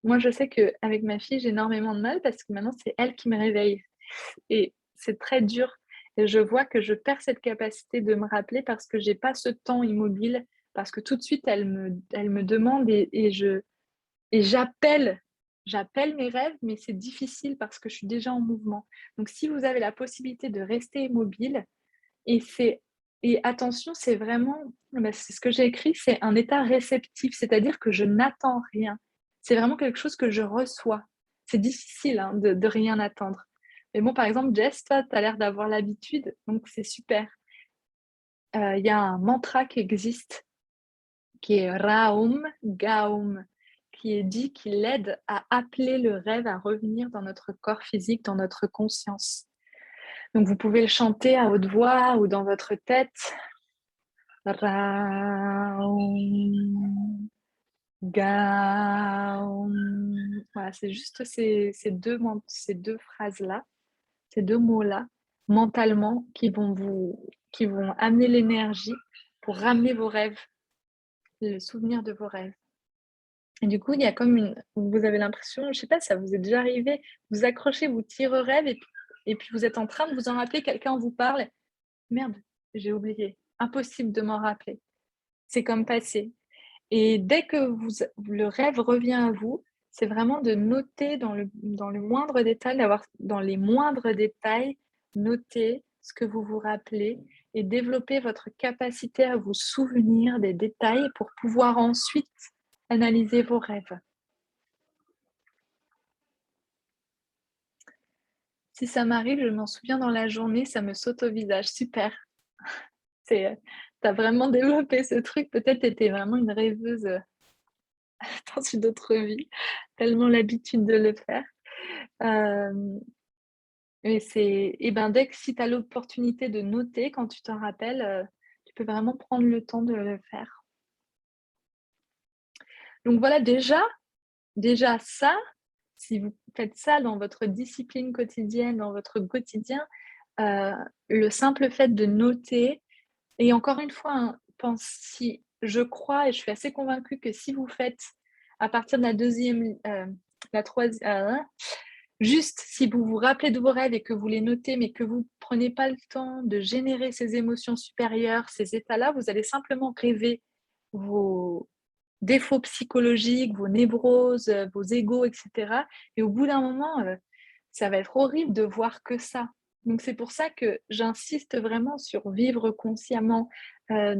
Moi, je sais qu'avec ma fille, j'ai énormément de mal parce que maintenant, c'est elle qui me réveille. Et c'est très dur. Et je vois que je perds cette capacité de me rappeler parce que j'ai pas ce temps immobile, parce que tout de suite, elle me demande et j'appelle mes rêves, mais c'est difficile parce que je suis déjà en mouvement. Donc, si vous avez la possibilité de rester immobile, et attention, c'est vraiment, c'est ce que j'ai écrit, c'est un état réceptif, c'est-à-dire que je n'attends rien. C'est vraiment quelque chose que je reçois. C'est difficile hein, de rien attendre. Mais bon, par exemple, Jess, toi, tu as l'air d'avoir l'habitude, donc c'est super. Il y a un mantra qui existe, qui est Raum Gaum, qui est dit qu'il aide à appeler le rêve à revenir dans notre corps physique, dans notre conscience. Donc, vous pouvez le chanter à haute voix ou dans votre tête. Raum Gaum. Voilà, c'est juste ces deux phrases-là, ces deux mots-là, mentalement, qui vont amener l'énergie pour ramener vos rêves, le souvenir de vos rêves. Et du coup, il y a comme vous avez l'impression, je ne sais pas, ça vous est déjà arrivé, vous accrochez, vous tirez rêve et puis vous êtes en train de vous en rappeler, quelqu'un vous parle. Merde, j'ai oublié. Impossible de m'en rappeler. c'est comme passé. Et dès que le rêve revient à vous, c'est vraiment de noter dans le moindre détail, d'avoir dans les moindres détails, noter ce que vous vous rappelez et développer votre capacité à vous souvenir des détails pour pouvoir ensuite analyser vos rêves. Si ça m'arrive, je m'en souviens dans la journée, ça me saute au visage. Super. Tu as vraiment développé ce truc. Peut-être tu étais vraiment une rêveuse, dans une autre vie, tellement l'habitude de le faire. Hem et ben, dès que si tu as l'opportunité de noter quand tu t'en rappelles, tu peux vraiment prendre le temps de le faire. Donc voilà, déjà ça, si vous faites ça dans votre discipline quotidienne, dans votre quotidien, heu, le simple fait de noter et encore une fois, hein, si je crois et je suis assez convaincue que si vous faites à partir de la deuxième, la troisième, juste si vous vous rappelez de vos rêves et que vous les notez, mais que vous prenez pas le temps de générer ces émotions supérieures, ces états-là, vous allez simplement rêver vos défauts psychologiques, vos névroses, vos égos et cetera et au bout d'un moment, ça va être horrible de voir que ça. Donc c'est pour ça que j'insiste vraiment sur vivre consciemment, heu,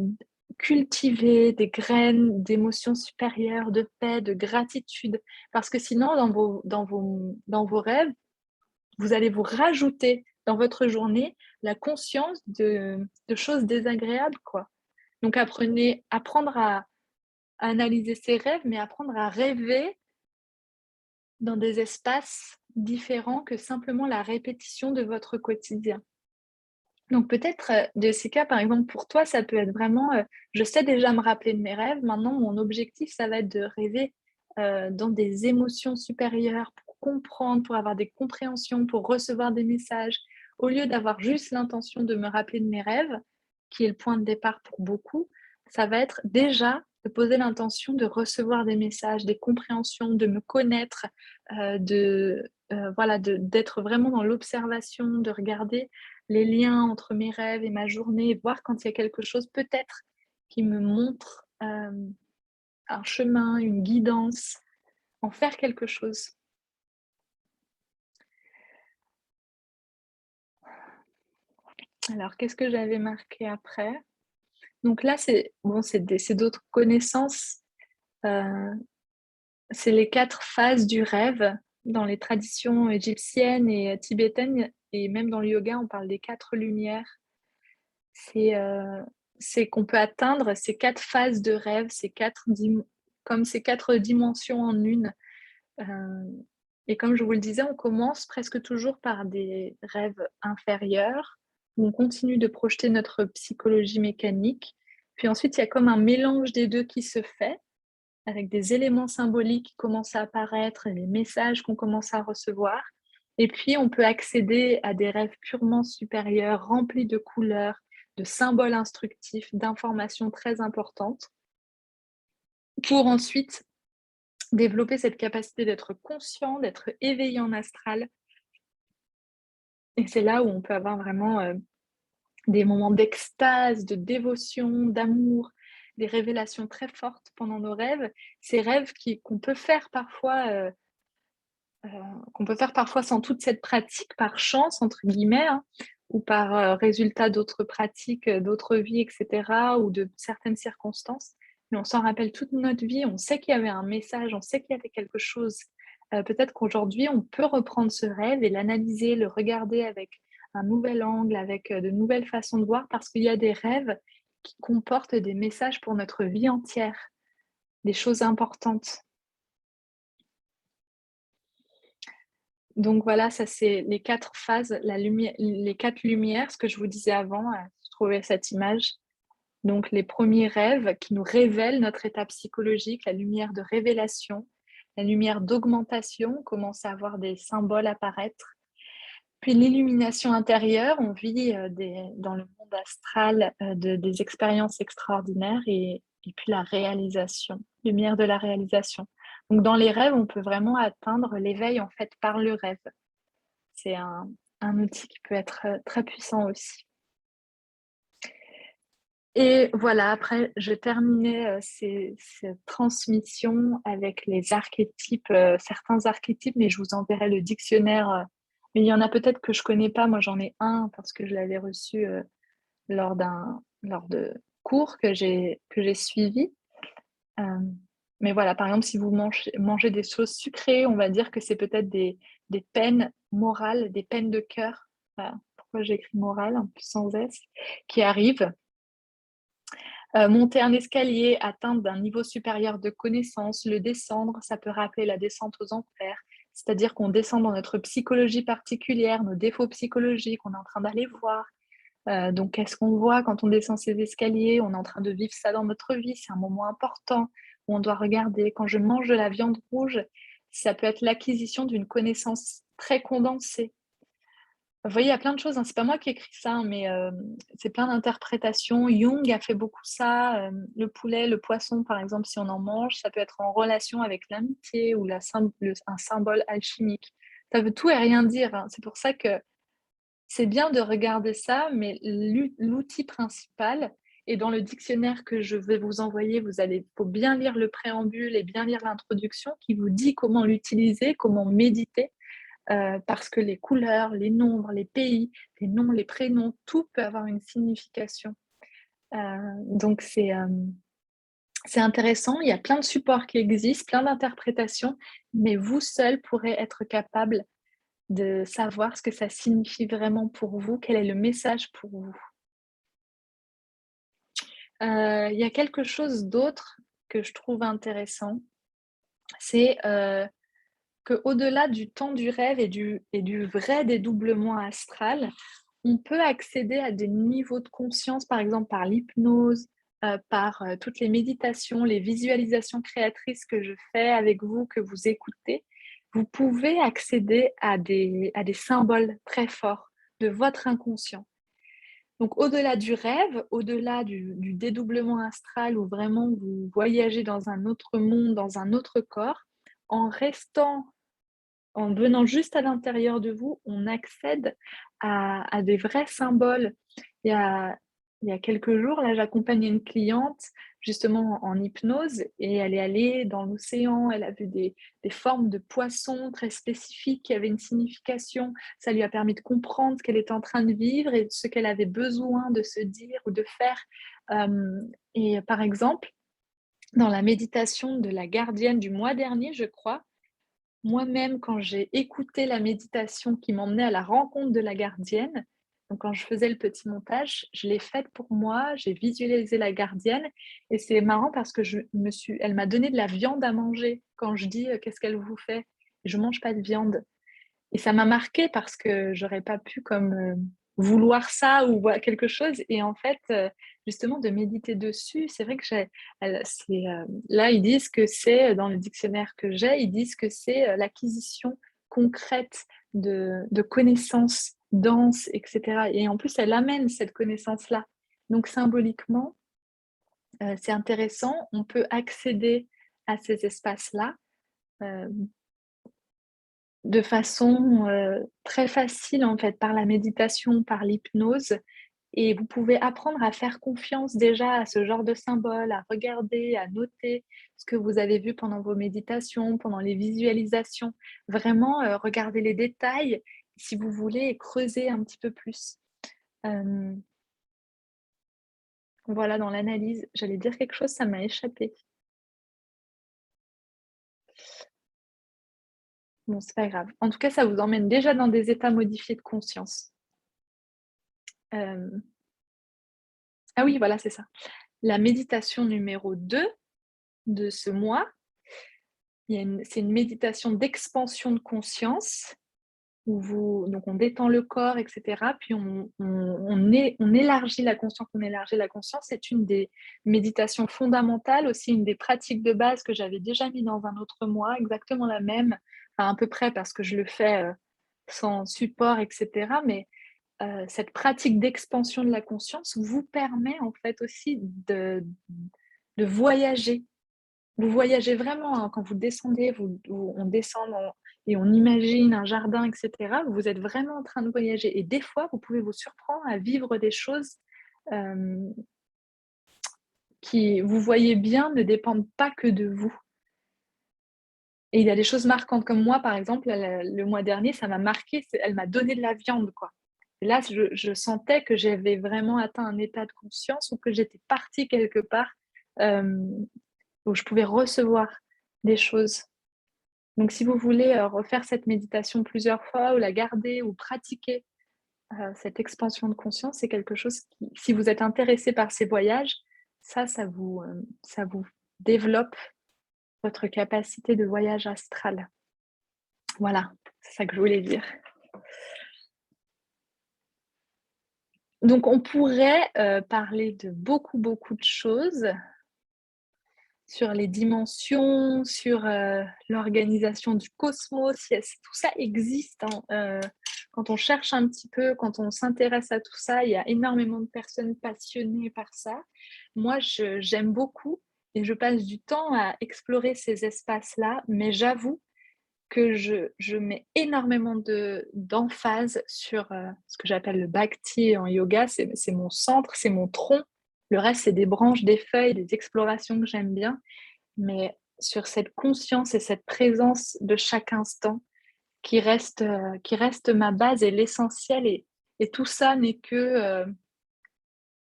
cultiver des graines d'émotions supérieures, de paix, de gratitude. Parce que sinon dans vos rêves, vous allez vous rajouter dans votre journée la conscience de choses désagréables, quoi. Donc apprendre à analyser ses rêves, mais apprendre à rêver dans des espaces différents que simplement la répétition de votre quotidien. Donc peut-être, Jessica, par exemple, pour toi, ça peut être vraiment, je sais déjà me rappeler de mes rêves. Maintenant, mon objectif, ça va être de rêver, dans des émotions supérieures pour comprendre, pour avoir des compréhensions, pour recevoir des messages. Au lieu d'avoir juste l'intention de me rappeler de mes rêves, qui est le point de départ pour beaucoup, ça va être déjà de poser l'intention de recevoir des messages, des compréhensions, de me connaître, voilà, d'être vraiment dans l'observation, de regarder les liens entre mes rêves et ma journée et voir quand il y a quelque chose peut-être qui me montre, un chemin, une guidance, en faire quelque chose. Alors qu'est-ce que j'avais marqué après? Donc là, c'est d'autres connaissances, heu, c'est les 4 phases du rêve dans les traditions égyptiennes et tibétaines et même dans le yoga, on parle des 4 lumières. C'est, c'est qu'on peut atteindre ces 4 phases de rêve, ces 4 dimensions en une, et comme je vous le disais, on commence presque toujours par des rêves inférieurs, où on continue de projeter notre psychologie mécanique. Puis ensuite, il y a comme un mélange des 2 qui se fait, avec des éléments symboliques qui commencent à apparaître et les messages qu'on commence à recevoir. Et puis, on peut accéder à des rêves purement supérieurs, remplis de couleurs, de symboles instructifs, d'informations très importantes, pour ensuite développer cette capacité d'être conscient, d'être éveillé en astral. Et c'est là où on peut avoir vraiment des moments d'extase, de dévotion, d'amour, des révélations très fortes pendant nos rêves. Ces rêves qu'on peut faire parfois, qu'on peut faire parfois sans toute cette pratique, par «chance» entre guillemets, hein, ou par, résultat d'autres pratiques, d'autres vies et cetera ou de certaines circonstances. Mais on s'en rappelle toute notre vie, on sait qu'il y avait un message, on sait qu'il y avait quelque chose. Peut-être qu'aujourd'hui, on peut reprendre ce rêve et l'analyser, le regarder avec un nouvel angle, avec, de nouvelles façons de voir parce qu'il y a des rêves qui comportent des messages pour notre vie entière, des choses importantes. Donc voilà, ça c'est les 4 phases, les 4 lumières, ce que je vous disais avant, je trouvais cette image. Donc les premiers rêves qui nous révèlent notre état psychologique, la lumière de révélation, la lumière d'augmentation, on commence à voir des symboles apparaître. Puis l'illumination intérieure, on vit, dans le monde astral, des expériences extraordinaires et puis la réalisation, lumière de la réalisation. Donc dans les rêves, on peut vraiment atteindre l'éveil, en fait, par le rêve. C'est un outil qui peut être, très puissant aussi. Et voilà, après, je terminais cette transmission avec les archétypes, certains archétypes, mais je vous enverrai le dictionnaire. Mais il y en a peut-être que je connais pas. Moi, j'en ai un parce que je l'avais reçu lors de cours que j'ai suivis. Euh, mais voilà, par exemple, si vous mangez des choses sucrées, on va dire que c'est peut-être des peines morales, des peines de cœur. Voilà. Pourquoi j'écris morale, en plus sans S, qui arrivent. Monter un escalier, atteindre d'un niveau supérieur de connaissance, le descendre, ça peut rappeler la descente aux enfers. C'est-à-dire qu'on descend dans notre psychologie particulière, nos défauts psychologiques, on est en train d'aller voir. Donc, qu'est-ce qu'on voit quand on descend ces escaliers? On est en train de vivre ça dans notre vie, c'est un moment important où on doit regarder. Quand je mange de la viande rouge, ça peut être l'acquisition d'une connaissance très condensée. Vous voyez, il y a plein de choses, hein. C'est pas moi qui ai écrit ça, hein, mais c'est plein d'interprétations. Jung a fait beaucoup ça. Le poulet, le poisson, par exemple, si on en mange, ça peut être en relation avec l'amitié ou un symbole alchimique. Ça veut tout et rien dire, hein. C'est pour ça que c'est bien de regarder ça, mais l'outil principal, et dans le dictionnaire que je vais vous envoyer, faut bien lire le préambule et bien lire l'introduction qui vous dit comment l'utiliser, comment méditer. Parce que les couleurs, les nombres, les pays, les noms, les prénoms, tout peut avoir une signification. Donc c'est intéressant, il y a plein de supports qui existent, plein d'interprétations, mais vous seul pourrez être capable de savoir ce que ça signifie vraiment pour vous, quel est le message pour vous. Il y a quelque chose d'autre que je trouve intéressant, c'est qu'au-delà du temps du rêve et du vrai dédoublement astral, on peut accéder à des niveaux de conscience, par exemple par l'hypnose, par toutes les méditations, les visualisations créatrices que je fais avec vous, que vous écoutez. Vous pouvez accéder à des symboles très forts de votre inconscient. Donc, au-delà du rêve, au-delà du dédoublement astral où vraiment vous voyagez dans un autre monde, dans un autre corps, en restant en venant juste à l'intérieur de vous, on accède à des vrais symboles. Il y a, il y a quelques jours, là, j'accompagnais une cliente justement en hypnose et elle est allée dans l'océan, elle a vu des formes de poissons très spécifiques qui avaient une signification. Ça lui a permis de comprendre ce qu'elle était en train de vivre et ce qu'elle avait besoin de se dire ou de faire. Et par exemple, dans la méditation de la gardienne du mois dernier, je crois, moi-même, quand j'ai écouté la méditation qui m'emmenait à la rencontre de la gardienne, donc quand je faisais le petit montage, je l'ai faite pour moi, j'ai visualisé la gardienne et c'est marrant parce que elle m'a donné de la viande à manger quand je dis qu'est-ce qu'elle vous fait? Je mange pas de viande. Et ça m'a marqué parce que j'aurais pas pu comme vouloir ça ou voilà, quelque chose. Et en fait, justement, de méditer dessus, c'est vrai que là, ils disent que c'est, dans le dictionnaire que j'ai, ils disent que c'est l'acquisition concrète de connaissances denses, etc. Et en plus, elle amène cette connaissance-là. Donc, symboliquement, c'est intéressant. On peut accéder à ces espaces-là. euh, de façon très facile en fait, par la méditation, par l'hypnose. Et vous pouvez apprendre à faire confiance déjà à ce genre de symbole, à regarder, à noter ce que vous avez vu pendant vos méditations, pendant les visualisations. Vraiment, regardez les détails si vous voulez creuser un petit peu plus. Euh, voilà, dans l'analyse, j'allais dire quelque chose, ça m'a échappé. Bon, c'est pas grave. En tout cas, ça vous emmène déjà dans des états modifiés de conscience. Ah oui, voilà, c'est ça. La méditation numéro 2 de ce mois, c'est une méditation d'expansion de conscience où donc on détend le corps, etc. Puis on élargit la conscience, on élargit la conscience. C'est une des méditations fondamentales, aussi une des pratiques de base que j'avais déjà mis dans un autre mois, exactement la même, enfin, à peu près parce que je le fais sans support, etc. Mais cette pratique d'expansion de la conscience vous permet en fait aussi de voyager. Vous voyagez vraiment hein, quand vous descendez, on descend et on imagine un jardin, etc. Vous êtes vraiment en train de voyager. Et des fois, vous pouvez vous surprendre à vivre des choses qui, vous voyez bien, ne dépendent pas que de vous. Et il y a des choses marquantes comme moi, par exemple, le mois dernier, ça m'a marqué, elle m'a donné de la viande, quoi. Et là, je sentais que j'avais vraiment atteint un état de conscience ou que j'étais partie quelque part où je pouvais recevoir des choses. Donc, si vous voulez refaire cette méditation plusieurs fois ou la garder ou pratiquer cette expansion de conscience, c'est quelque chose qui, si vous êtes intéressé par ces voyages, ça vous développe votre capacité de voyage astral. Voilà, c'est ça que je voulais dire. Donc, on pourrait parler de beaucoup de choses sur les dimensions, sur l'organisation du cosmos. Tout ça existe. Quand on cherche un petit peu, quand on s'intéresse à tout ça, il y a énormément de personnes passionnées par ça. Moi, j'aime beaucoup et je passe du temps à explorer ces espaces-là, mais j'avoue que je mets énormément d'emphase sur ce que j'appelle le bhakti en yoga. C'est mon centre, c'est mon tronc. Le reste, c'est des branches, des feuilles, des explorations que j'aime bien. Mais sur cette conscience et cette présence de chaque instant qui reste ma base et l'essentiel. Et tout ça n'est que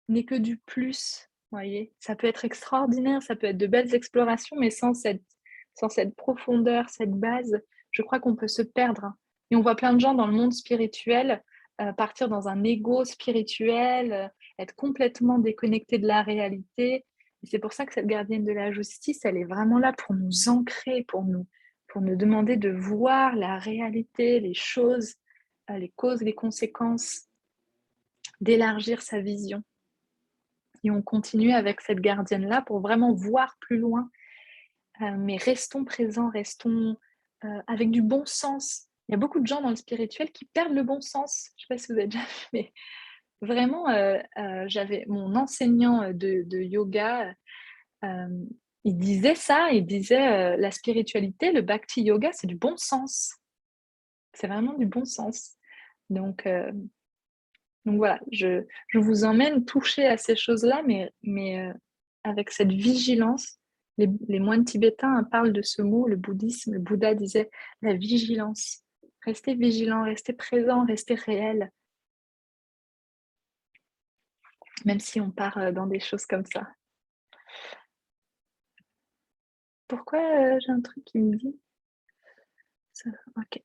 du plus. Voyez, ça peut être extraordinaire, ça peut être de belles explorations, mais sans cette profondeur, cette base, je crois qu'on peut se perdre. Et on voit plein de gens dans le monde spirituel partir dans un ego spirituel, être complètement déconnecté de la réalité. Et c'est pour ça que cette gardienne de la justice, elle est vraiment là pour nous ancrer, pour nous demander de voir la réalité, les choses, les causes, les conséquences, d'élargir sa vision. Et on continue avec cette gardienne-là pour vraiment voir plus loin. Mais restons présents, restons avec du bon sens. Il y a beaucoup de gens dans le spirituel qui perdent le bon sens. Je ne sais pas si vous avez déjà vu, mais vraiment, j'avais mon enseignant de yoga, il disait ça, il disait la spiritualité, le bhakti yoga, c'est du bon sens. C'est vraiment du bon sens. Donc voilà, je vous emmène toucher à ces choses-là, mais avec cette vigilance. Les moines tibétains parlent de ce mot, le bouddhisme, le Bouddha disait la vigilance. Restez vigilant, restez présent, restez réel. Même si on part dans des choses comme ça. Pourquoi j'ai un truc qui me dit ça? Ok.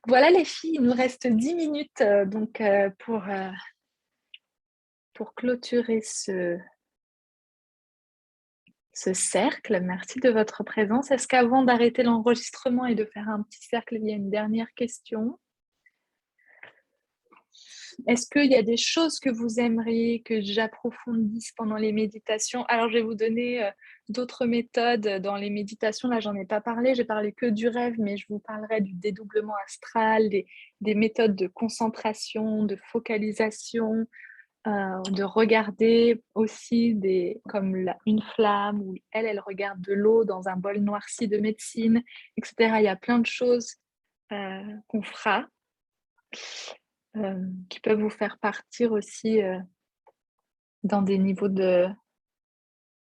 Voilà les filles, il nous reste 10 minutes donc pour clôturer ce cercle. Merci de votre présence. Est-ce qu'avant d'arrêter l'enregistrement et de faire un petit cercle, il y a une dernière question? Est-ce qu'il y a des choses que vous aimeriez que j'approfondisse pendant les méditations? Alors, je vais vous donner d'autres méthodes dans les méditations. Là, j'en ai pas parlé. J'ai parlé que du rêve, mais je vous parlerai du dédoublement astral, des méthodes de concentration, de focalisation, de regarder aussi comme une flamme, où elle regarde de l'eau dans un bol noirci de médecine, etc. Il y a plein de choses qu'on fera qui peuvent vous faire partir aussi dans des niveaux de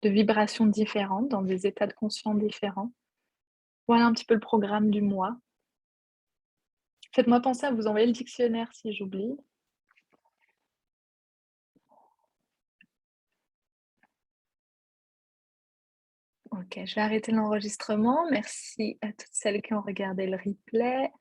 vibration différents, dans des états de conscience différents. Voilà un petit peu le programme du mois. Faites-moi penser à vous envoyer le dictionnaire si j'oublie. Ok, je vais arrêter l'enregistrement. Merci à toutes celles qui ont regardé le replay.